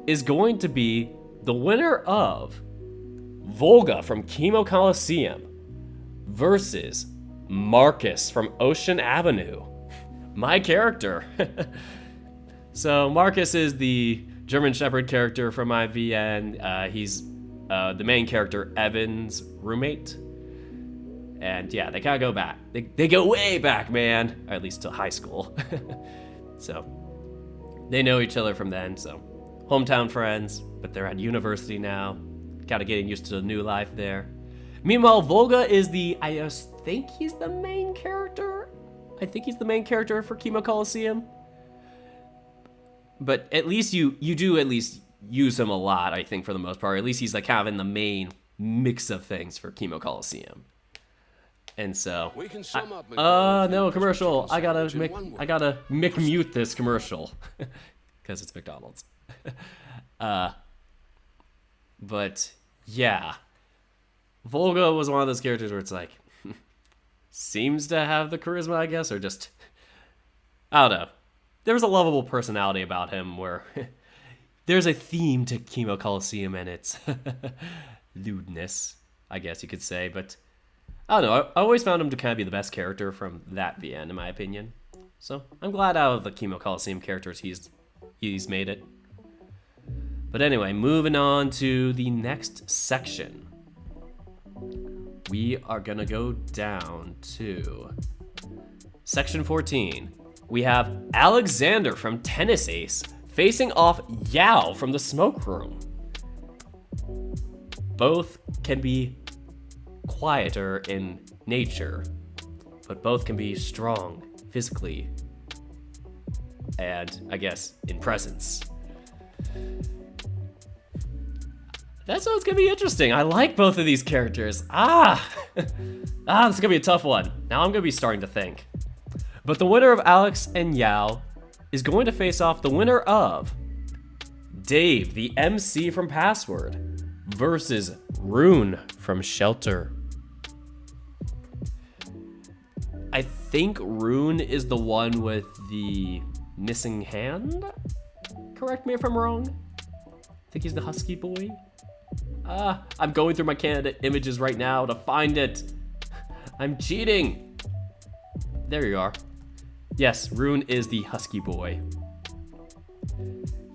is going to be the winner of Volga from Chemo Coliseum versus Marcus from Ocean Avenue. My character. So Marcus is the German Shepherd character from IVN. He's the main character, Evan's roommate. And yeah, they kind of go back. They go way back, man. Or at least to high school. So they know each other from then. So hometown friends, but they're at university now. Kind of getting used to the new life there. Meanwhile, Volga is I think he's the main character I think he's the main character for Chemo Coliseum. But at least you do at least use him a lot, I think, for the most part. At least he's like kind of in the main mix of things for Chemo Coliseum. And so, We can sum up no commercial. I gotta mute this commercial because it's McDonald's. But yeah, Volga was one of those characters where it's like seems to have the charisma, I guess, or just I don't know. There was a lovable personality about him where there's a theme to Chemo Coliseum and its lewdness, I guess you could say, but. I don't know, I always found him to kind of be the best character from that VN, in my opinion. So, I'm glad out of the Chemo Coliseum characters he's made it. But anyway, moving on to the next section. We are gonna go down to Section 14. We have Alexander from Tennis Ace facing off Yao from the Smoke Room. Both can be quieter in nature, but both can be strong physically and, I guess, in presence. That sounds gonna be interesting. I like both of these characters. This is gonna be a tough one. Now I'm gonna be starting to think. But the winner of Alex and Yao is going to face off the winner of Dave, the MC from Password, versus Rune from Shelter. I think Rune is the one with the missing hand? Correct me if I'm wrong. I think he's the husky boy. I'm going through my candidate images right now to find it. I'm cheating. There you are. Yes, Rune is the husky boy.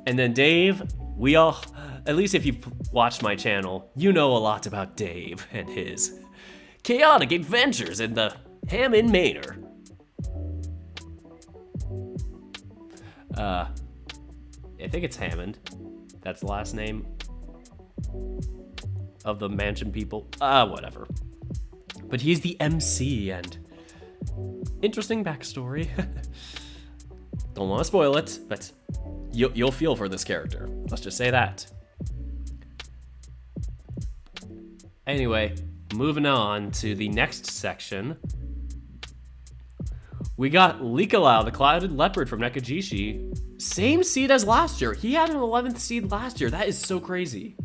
And then Dave, we all, at least if you've watched my channel, you know a lot about Dave and his chaotic adventures in the Hammond Manor. I think it's Hammond. That's the last name of the mansion people. Whatever. But he's the MC and interesting backstory. Don't want to spoil it, but you'll feel for this character. Let's just say that. Anyway, moving on to the next section. We got Likalau, the Clouded Leopard from Nekajishi. Same seed as last year. He had an 11th seed last year. That is so crazy.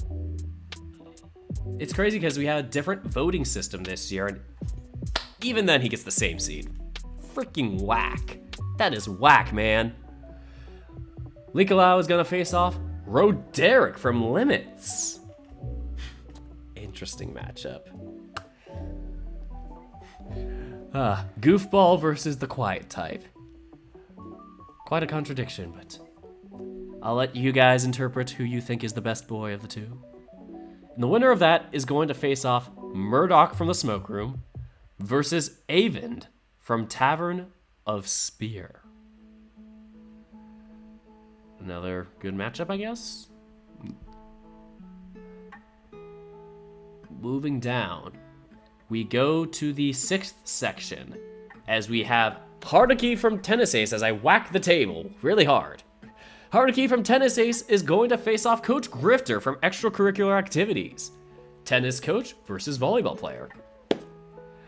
It's crazy because we had a different voting system this year, and even then he gets the same seed. Freaking whack. That is whack, man. Likalau is gonna face off Roderick from Limits. Interesting matchup. Goofball versus the quiet type. Quite a contradiction, but I'll let you guys interpret who you think is the best boy of the two. And the winner of that is going to face off Murdoch from the Smoke Room versus Avend from Tavern of Spear. Another good matchup, I guess. Moving down, we go to the 6th section as we have Haruki from Tennis Ace as I whack the table really hard. Haruki from Tennis Ace is going to face off Coach Grifter from Extracurricular Activities. Tennis coach versus volleyball player.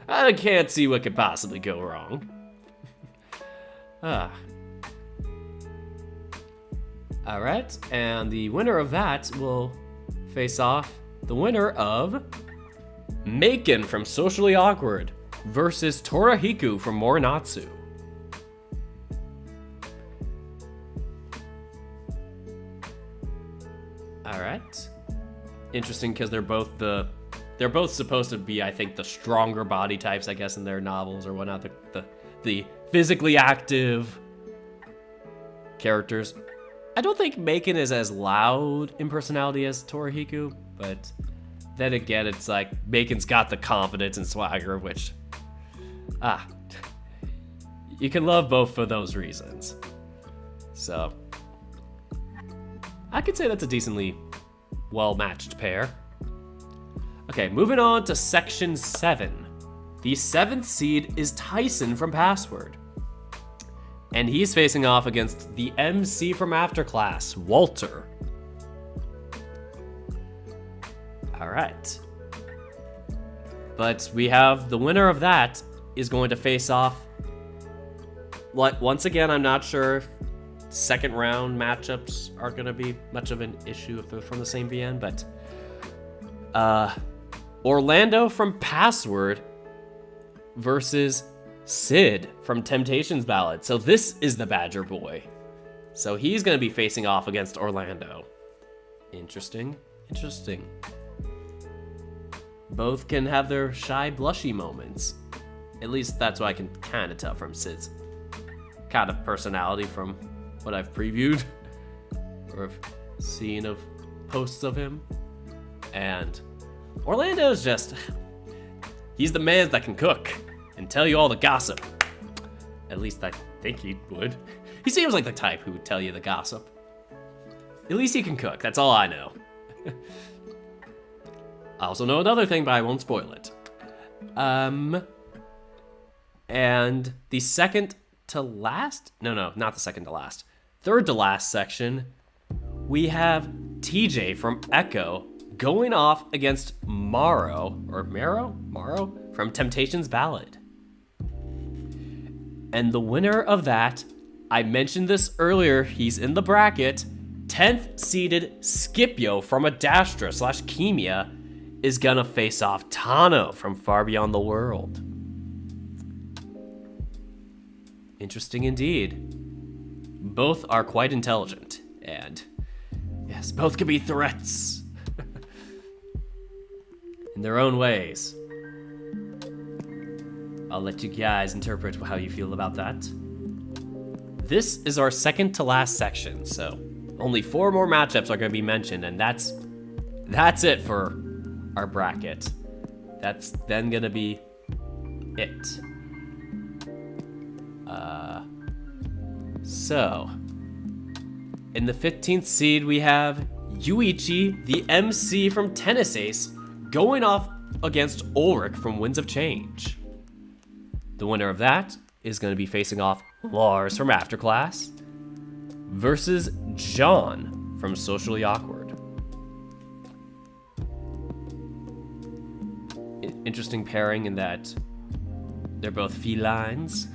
I can't see what could possibly go wrong. Alright, and the winner of that will face off the winner of Maken from Socially Awkward versus Torahiku from Morinatsu. Alright. Interesting because they're both supposed to be, I think, the stronger body types, I guess, in their novels or whatnot. The physically active characters. I don't think Maken is as loud in personality as Torahiku, but then again, it's like Maken's got the confidence and swagger, which, you can love both for those reasons. So, I could say that's a decently well-matched pair. Okay, moving on to Section 7. The 7th seed is Tyson from Password And he's facing off against the MC from After Class, Walter. All right. But we have the winner of that is going to face off. Once again, I'm not sure if second round matchups are going to be much of an issue if they're from the same VN, but Orlando from Password versus Sid from Temptations Ballad. So this is the Badger Boy. So he's going to be facing off against Orlando. Interesting. Both can have their shy, blushy moments. At least that's what I can kind of tell from Sid's kind of personality from what I've previewed or have seen of posts of him. And Orlando's just, he's the man that can cook and tell you all the gossip. At least I think he would. He seems like the type who would tell you the gossip. At least he can cook, that's all I know. I also know another thing, but I won't spoil it. And the second to last, no, not the second to last, third to last section, we have TJ from Echo going off against Maro from Temptations Ballad. And the winner of that, I mentioned this earlier, he's in the bracket, 10th seeded Scipio from Adastra / Kemia is gonna face off Tano from Far Beyond the World. Interesting indeed. Both are quite intelligent, and yes, both can be threats in their own ways. I'll let you guys interpret how you feel about that. This is our second to last section, so only 4 more matchups are going to be mentioned, and that's it for our bracket. That's then going to be it. So, in the 15th seed, we have Yuichi, the MC from Tennis Ace, going off against Ulrich from Winds of Change. The winner of that is going to be facing off Lars from Afterclass versus John from Socially Awkward. Interesting pairing in that they're both felines.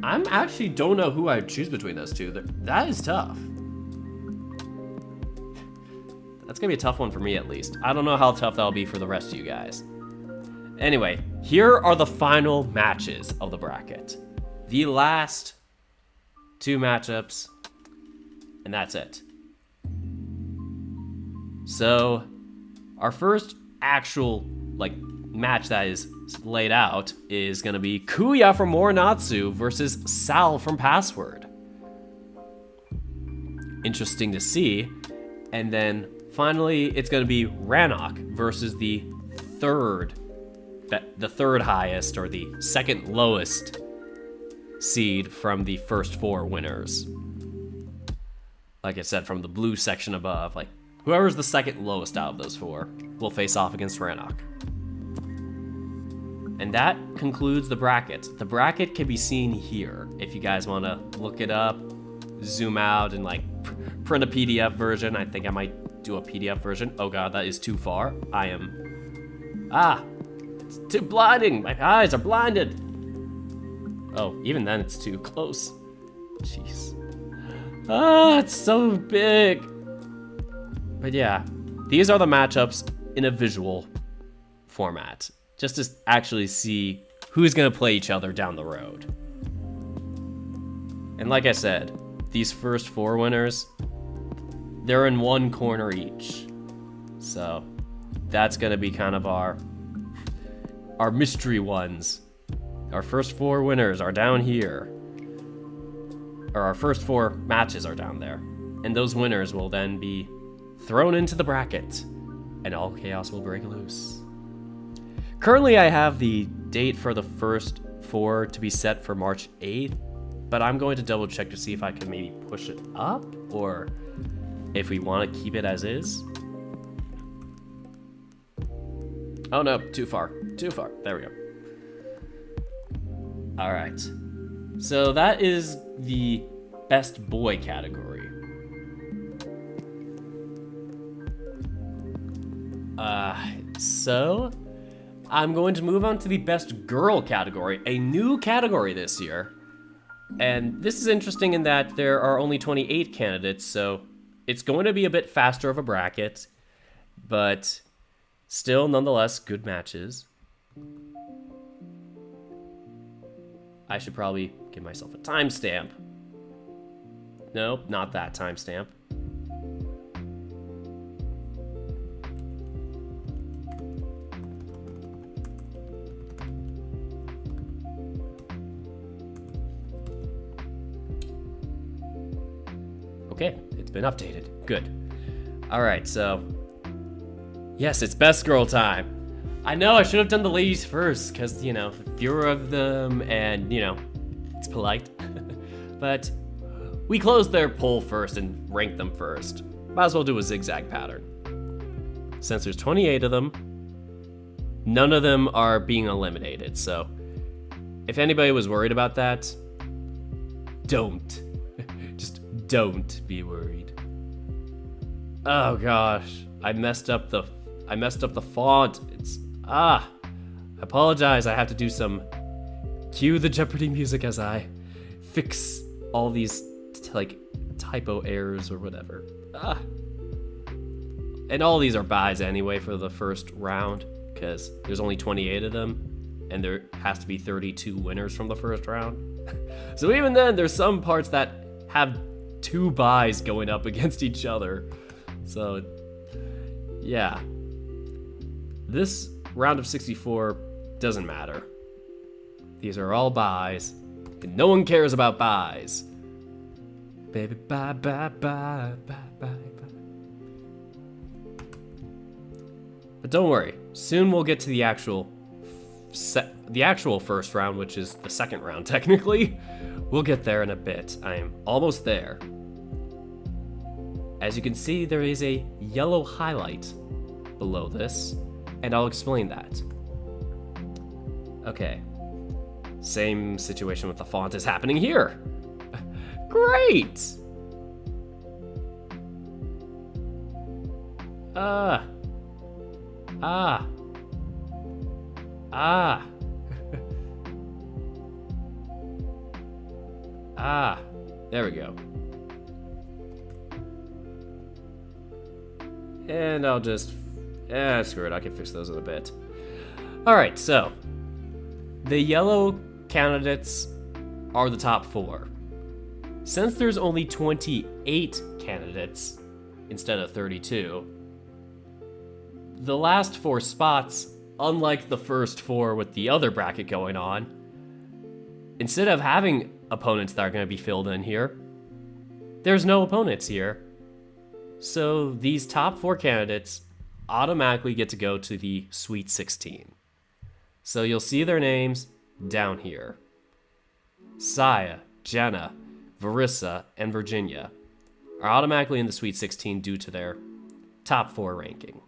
I'm actually don't know who I'd choose between those two. That is tough. That's gonna be a tough one for me, at least. I don't know how tough that'll be for the rest of you guys. Anyway, here are the final matches of the bracket. The last 2 matchups, and that's it. So, our first actual, match that is laid out is gonna be Kuya from Morinatsu versus Sal from Password. Interesting to see. And then finally, it's gonna be Ranok versus the third highest or the second lowest seed from the first 4 winners. Like I said, from the blue section above, whoever's the second lowest out of those 4 will face off against Ranok. And that concludes the bracket. The bracket can be seen here if you guys want to look it up, zoom out, and print a PDF version. I think I might do a PDF version. Oh god, that is too far. It's too blinding. My eyes are blinded. Oh, even then it's too close. Jeez. It's so big. But yeah, these are the matchups in a visual format, just to actually see who's gonna play each other down the road. And like I said, these first 4 winners, they're in 1 corner each. So that's gonna be kind of our mystery ones. Our first 4 winners are down here. Or our first 4 matches are down there. And those winners will then be thrown into the bracket, and all chaos will break loose. Currently, I have the date for the first 4 to be set for March 8th, but I'm going to double check to see if I can maybe push it up, or if we want to keep it as is. Oh no, too far. There we go. Alright. So that is the best boy category. So I'm going to move on to the best girl category, a new category this year. And this is interesting in that there are only 28 candidates, so it's going to be a bit faster of a bracket, but still, nonetheless, good matches. I should probably give myself a timestamp. Nope, not that timestamp. Okay, it's been updated. Good. Alright, so... Yes, it's best girl time. I know, I should have done the ladies first, because, you know, fewer of them, and, you know, it's polite. But we closed their poll first and ranked them first. Might as well do a zigzag pattern. Since there's 28 of them, none of them are being eliminated, so... If anybody was worried about that, don't. Don't be worried. Oh gosh, I messed up the font. It's I apologize. I have to do some cue the Jeopardy music as I fix all these like typo errors or whatever. And all these are buys anyway for the first round because there's only 28 of them and there has to be 32 winners from the first round. So even then there's some parts that have 2 buys going up against each other. So, yeah. This round of 64 doesn't matter. These are all buys, and no one cares about buys. Baby, bye, bye, bye, bye, bye, bye. But don't worry, soon we'll get to the actual first round, which is the second round, technically. We'll get there in a bit. I am almost there. As you can see, there is a yellow highlight below this, and I'll explain that. Okay. Same situation with the font is happening here. Great! Ah. There we go. And I'll just... screw it, I can fix those in a bit. Alright, so... The yellow candidates are the top 4. Since there's only 28 candidates instead of 32, the last 4 spots, unlike the first 4 with the other bracket going on, instead of having opponents that are going to be filled in here, there's no opponents here. So these top 4 candidates automatically get to go to the Sweet 16. So you'll see their names down here. Saya, Jenna, Varissa, and Virginia are automatically in the Sweet 16 due to their top 4 ranking.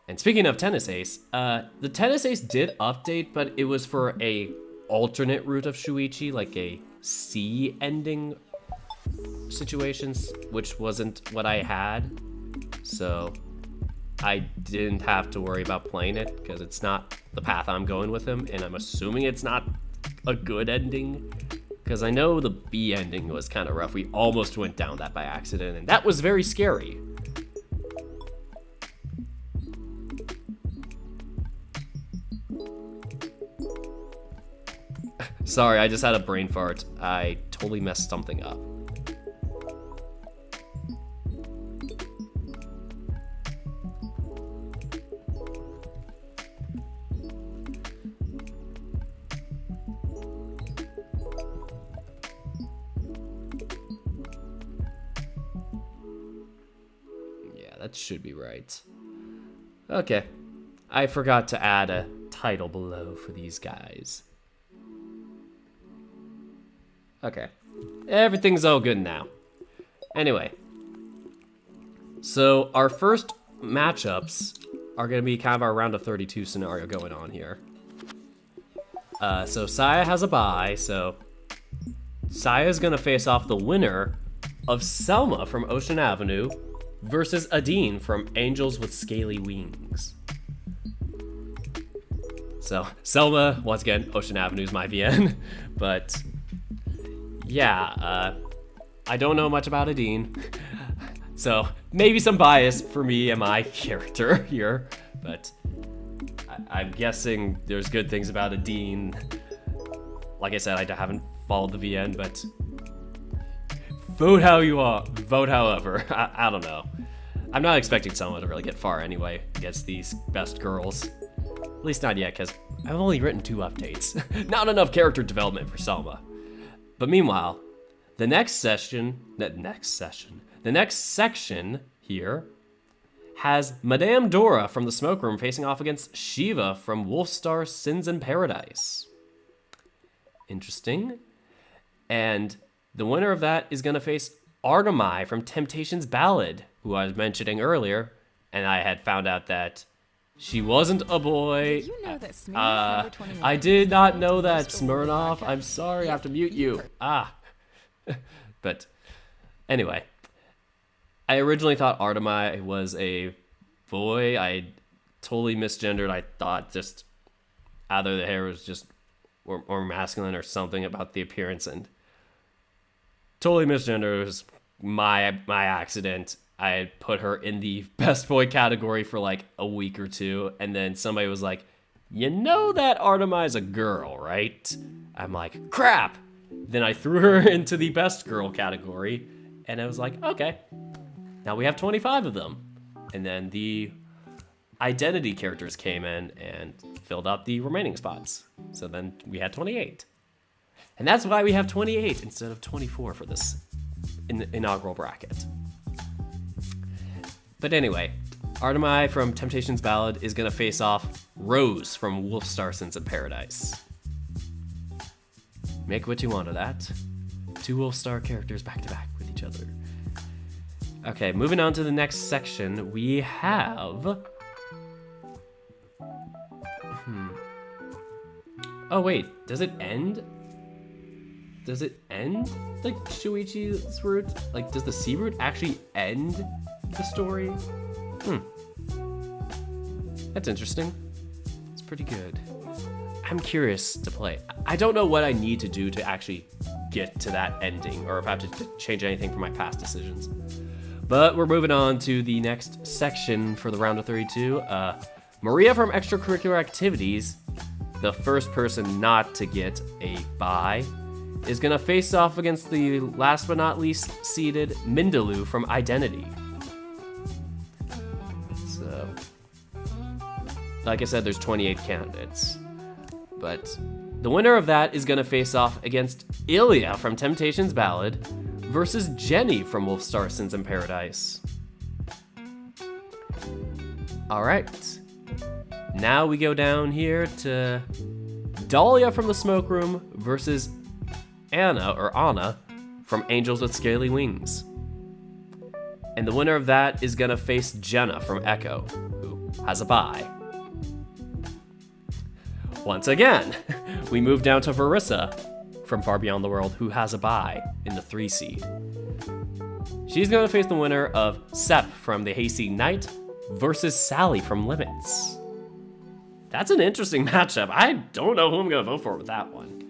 And speaking of Tennis Ace, the Tennis Ace did update, but it was for a alternate route of Shuichi, like a C ending situations, which wasn't what I had, so I didn't have to worry about playing it because it's not the path I'm going with him, and I'm assuming it's not a good ending because I know the B ending was kind of rough. We almost went down that by accident, and that was very scary. Sorry, I just had a brain fart. I totally messed something up. That should be right. Okay. I forgot to add a title below for these guys. Okay. Everything's all good now. Anyway. So our first matchups are going to be kind of our round of 32 scenario going on here. So Saya has a bye, so Saya's gonna face off the winner of Selma from Ocean Avenue versus Adine from Angels with Scaly Wings. So Selma, once again, Ocean Avenue's my VN, but yeah, I don't know much about Adine, so maybe some bias for me and my character here, but I'm guessing there's good things about Adine. Like I said, I haven't followed the VN, but vote how you want. Vote however. I don't know. I'm not expecting Selma to really get far anyway against these best girls. At least not yet, because I've only written 2 updates. Not enough character development for Selma. But meanwhile, the next section here has Madame Dora from the Smoke Room facing off against Shiva from Wolfstar Sins in Paradise. Interesting. And the winner of that is going to face Artemai from Temptations Ballad, who I was mentioning earlier, and I had found out that she wasn't a boy. You know that Smirnoff I did not know that, Smirnoff. I'm sorry, I have to mute you. But anyway, I originally thought Artemai was a boy. I totally misgendered. I thought just either the hair was just or masculine or something about the appearance, and totally misgendered. It was my accident. I had put her in the best boy category for like a week or 2, and then somebody was like, you know that Artemai's a girl, right? I'm like, crap! Then I threw her into the best girl category, and I was like, okay, now we have 25 of them. And then the identity characters came in and filled out the remaining spots. So then we had 28. And that's why we have 28 instead of 24 for this inaugural bracket. But anyway, Artemai from Temptations Ballad is going to face off Rose from Wolfstar Sins in Paradise. Make what you want of that. 2 Wolfstar characters back to back with each other. Okay, moving on to the next section, we have... Oh wait, does it end? Does it end like Shuichi's route? Like, does the C route actually end the story? That's interesting. It's pretty good. I'm curious to play. I don't know what I need to do to actually get to that ending, or if I have to change anything from my past decisions. But we're moving on to the next section for the round of 32. Maria from Extracurricular Activities, the first person not to get a bye, is gonna face off against the last but not least seeded Mindaloo from Identity. So, like I said, there's 28 candidates. But the winner of that is gonna face off against Ilya from Temptations Ballad versus Jenny from Wolfstar Sins in Paradise. All right. Now we go down here to Dahlia from the Smoke Room versus Anna from Angels with Scaly Wings. And the winner of that is gonna face Jenna from Echo, who has a bye. Once again, we move down to Verissa from Far Beyond the World, who has a bye in the 3 seed. She's gonna face the winner of Sep from the Hayseed Knight versus Sally from Limits. That's an interesting matchup. I don't know who I'm gonna vote for with that one.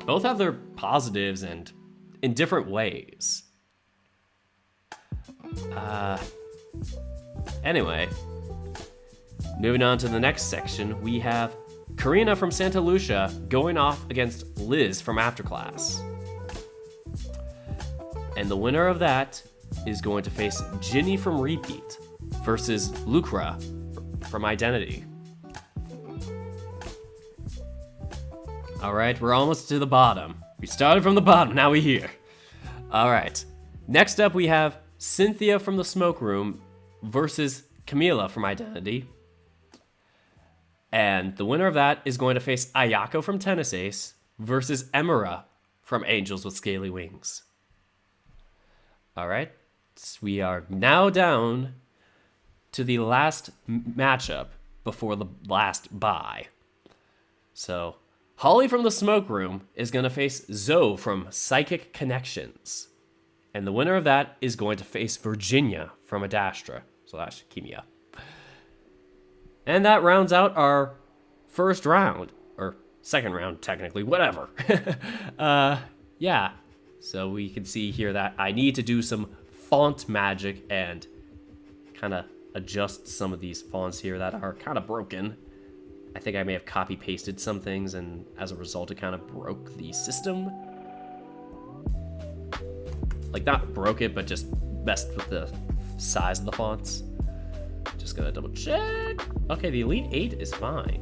Both have their positives and in different ways. Anyway, moving on to the next section, we have Karina from Santa Lucia going off against Liz from Afterclass. And the winner of that is going to face Ginny from Repeat versus Lucra from Identity. All right, we're almost to the bottom. We started from the bottom, now we're here. All right, next up we have Cynthia from the Smoke Room versus Camila from Identity. And the winner of that is going to face Ayako from Tennis Ace versus Emira from Angels with Scaly Wings. All right, we are now down to the last matchup before the last bye. So Holly from the Smoke Room is going to face Zoe from Psychic Connections. And the winner of that is going to face Virginia from Adastra. So that should keep me up. And that rounds out our first round. Or second round, technically. Whatever. Yeah. So we can see here that I need to do some font magic and kind of adjust some of these fonts here that are kind of broken. I think I may have copy-pasted some things, and as a result, it kind of broke the system. Like, not broke it, but just messed with the size of the fonts. Just gonna double check. Okay, the Elite 8 is fine.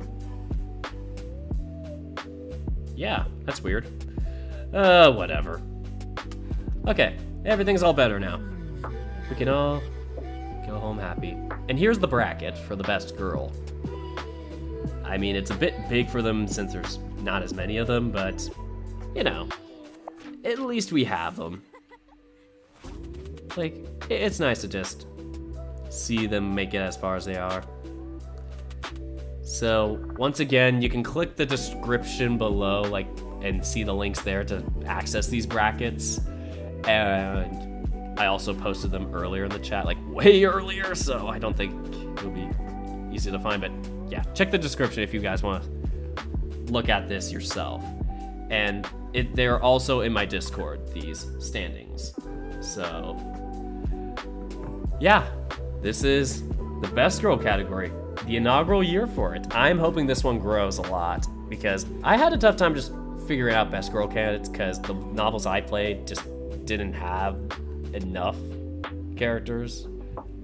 Yeah, that's weird. Whatever. Okay, everything's all better now. We can all go home happy. And here's the bracket for the best girl. I mean, it's a bit big for them since there's not as many of them, but, you know, at least we have them. Like, it's nice to just see them make it as far as they are. So, once again, you can click the description below, like, and see the links there to access these brackets. And I also posted them earlier in the chat, like, way earlier, so I don't think it'll be easy to find, but yeah, check the description if you guys want to look at this yourself. And they're also in my Discord, these standings. So, yeah, this is the best girl category, the inaugural year for it. I'm hoping this one grows a lot because I had a tough time just figuring out best girl candidates because the novels I played just didn't have enough characters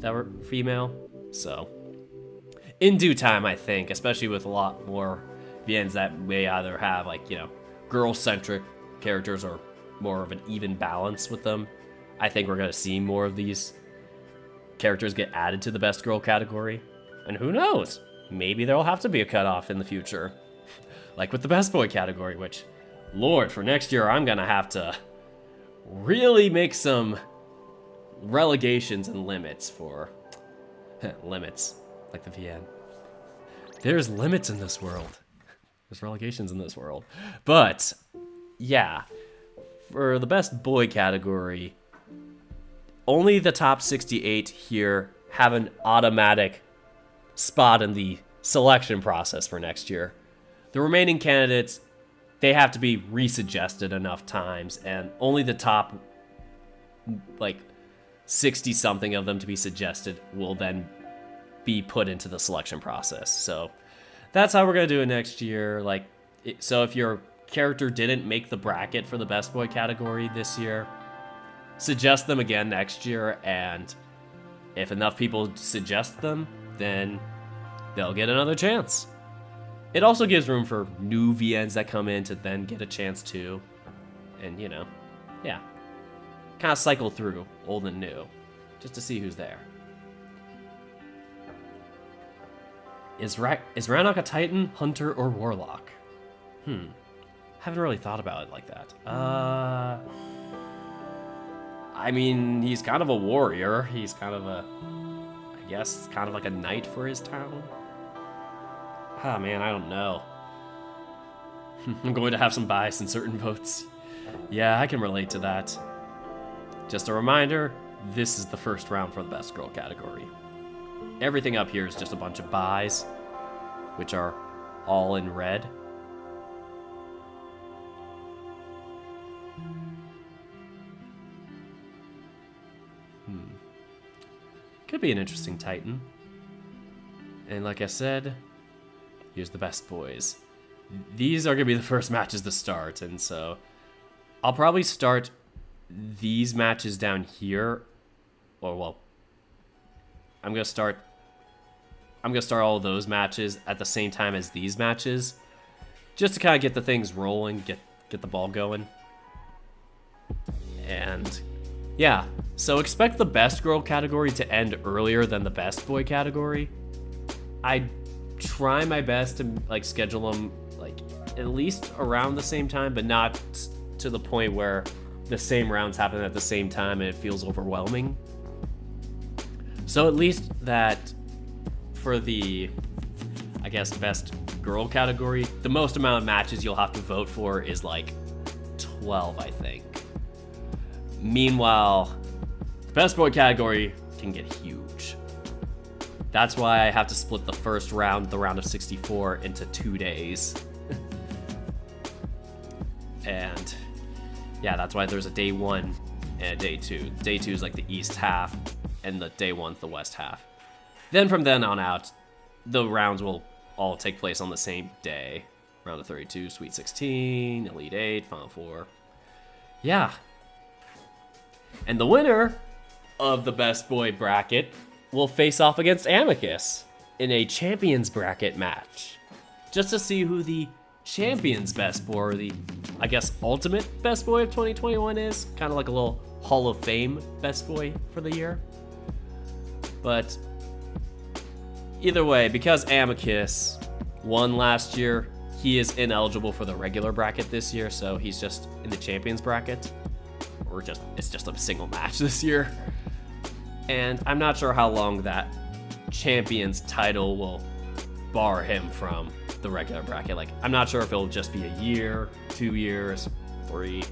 that were female. So, in due time, I think, especially with a lot more VNs that may either have, like, you know, girl-centric characters or more of an even balance with them, I think we're going to see more of these characters get added to the best girl category. And who knows? Maybe there'll have to be a cutoff in the future. Like with the best boy category, which, Lord, for next year, I'm going to have to really make some relegations and limits for limits. Like the VN. There's limits in this world. There's relegations in this world. But, yeah. For the best boy category, only the top 68 here have an automatic spot in the selection process for next year. The remaining candidates, they have to be resuggested enough times, and only the top, like, 60-something of them to be suggested will then be put into the selection process. So that's how we're gonna do it next year. Like, so if your character didn't make the bracket for the best boy category this year, suggest them again next year, and if enough people suggest them, then they'll get another chance. It also gives room for new VNs that come in to then get a chance too. And, you know, yeah, kind of cycle through old and new just to see who's there. Is Rannoch a Titan, Hunter, or Warlock? Haven't really thought about it like that. I mean, he's kind of a warrior. He's kind of a, I guess, kind of like a knight for his town. Ah, man, I don't know. I'm going to have some bias in certain votes. Yeah, I can relate to that. Just a reminder, this is the first round for the best girl category. Everything up here is just a bunch of buys, which are all in red. Could be an interesting Titan. And like I said, here's the best boys. These are going to be the first matches to start, and so I'll probably start these matches down here. Or, well, I'm gonna start all of those matches at the same time as these matches, just to kind of get the things rolling, get the ball going. And yeah, so expect the best girl category to end earlier than the best boy category. I try my best to like schedule them like at least around the same time, but not to the point where the same rounds happen at the same time and it feels overwhelming. So at least that for the, I guess, best girl category, the most amount of matches you'll have to vote for is like 12, I think. Meanwhile, the best boy category can get huge. That's why I have to split the first round, the round of 64, into 2 days. And yeah, that's why there's a day 1 and a day 2. Day 2 is like the east half, and the day 1's the west half. Then from then on out, the rounds will all take place on the same day. Round of 32, Sweet 16, Elite 8, Final 4. Yeah. And the winner of the best boy bracket will face off against Amicus in a champions bracket match. Just to see who the champions best boy, or the, I guess, ultimate best boy of 2021 is. Kind of like a little Hall of Fame best boy for the year. But either way, because Amicus won last year, he is ineligible for the regular bracket this year, so he's just in the champions bracket. Or it's just a single match this year. And I'm not sure how long that champions title will bar him from the regular bracket. Like, I'm not sure if it'll just be a year, 2 years, 3.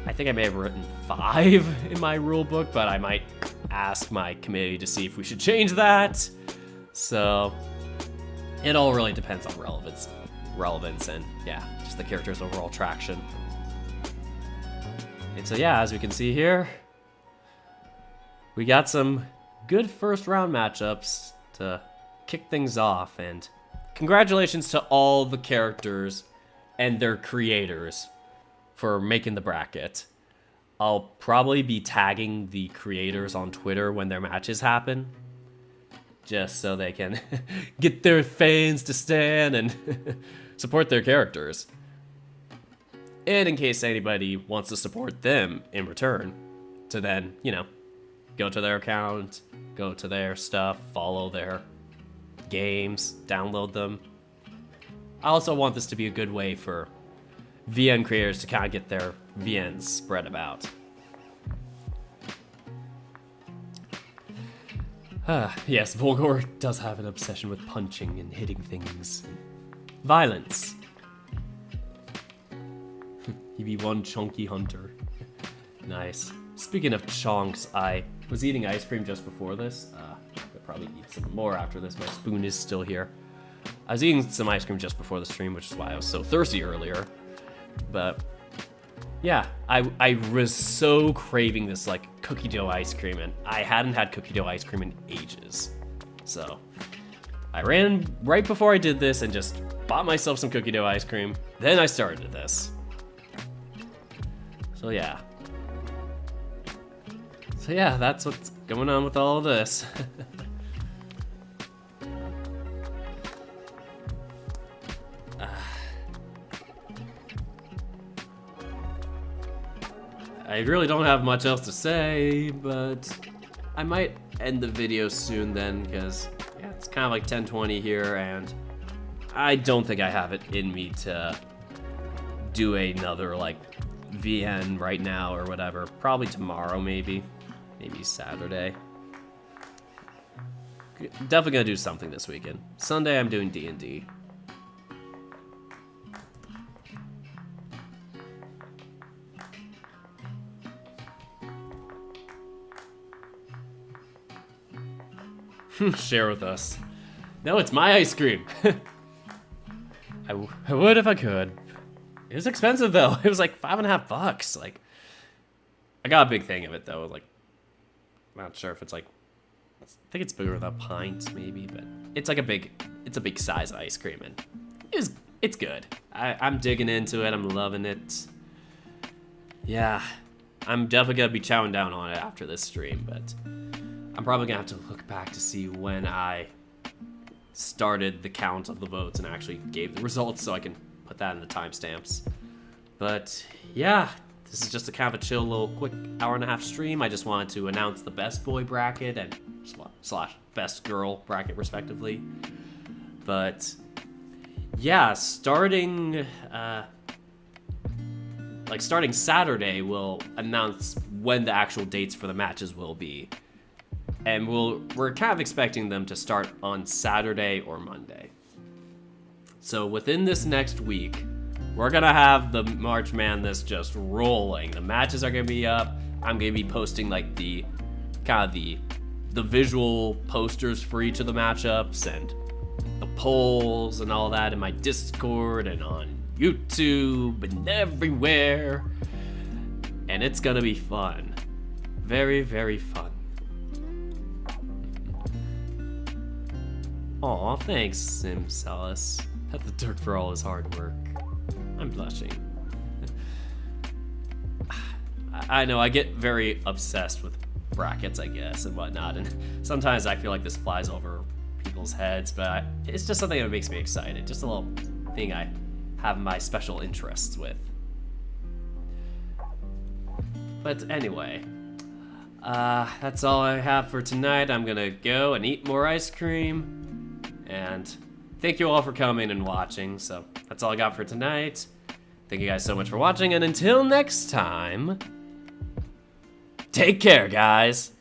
I think I may have written 5 in my rule book, but I might ask my committee to see if we should change that. So it all really depends on relevance and yeah, just the character's overall traction. And so yeah, as we can see here, we got some good first round matchups to kick things off, and congratulations to all the characters and their creators for making the bracket. I'll probably be tagging the creators on Twitter when their matches happen, just so they can get their fans to stand and support their characters. And in case anybody wants to support them in return, to then, you know, go to their account, go to their stuff, follow their games, download them. I also want this to be a good way for VN creators to kind of get their VNs spread about. Yes, Volgor does have an obsession with punching and hitting things. Violence. He be one chunky hunter. Nice. Speaking of chonks, I was eating ice cream just before this. I'll probably eat some more after this. My spoon is still here. I was eating some ice cream just before the stream, which is why I was so thirsty earlier. But yeah, I was so craving this like cookie dough ice cream, and I hadn't had cookie dough ice cream in ages. So I ran right before I did this and just bought myself some cookie dough ice cream. Then I started this. So yeah. So yeah, that's what's going on with all of this. I really don't have much else to say, but I might end the video soon then, because yeah, it's kind of like 10:20 here, and I don't think I have it in me to do another like VN right now or whatever. Probably tomorrow, maybe Saturday. Definitely gonna do something this weekend. Sunday I'm doing D&D. Share with us. No, it's my ice cream. I would if I could. It was expensive though. It was like $5.50. Like, I got a big thing of it though. Like, I'm not sure if it's like, I think it's bigger than a pint maybe, but it's like it's a big size ice cream, and it's good. I'm digging into it. I'm loving it. Yeah, I'm definitely gonna be chowing down on it after this stream, but I'm probably gonna have to look back to see when I started the count of the votes and actually gave the results, so I can put that in the timestamps. But yeah, this is just a kind of a chill little quick hour-and-a-half stream. I just wanted to announce the best boy bracket and / best girl bracket respectively. But yeah, starting Saturday, we'll announce when the actual dates for the matches will be. And we're kind of expecting them to start on Saturday or Monday. So within this next week, we're gonna have the March Madness just rolling. The matches are gonna be up. I'm gonna be posting like the visual posters for each of the matchups and the polls and all that in my Discord and on YouTube and everywhere. And it's gonna be fun. Very, very fun. Aw, thanks, Simsalis. Pet the Turk for all his hard work. I'm blushing. I know, I get very obsessed with brackets, I guess, and whatnot, and sometimes I feel like this flies over people's heads, but it's just something that makes me excited. Just a little thing I have my special interests with. But anyway, that's all I have for tonight. I'm gonna go and eat more ice cream, and thank you all for coming and watching. So that's all I got for tonight. Thank you guys so much for watching, and until next time, take care, guys.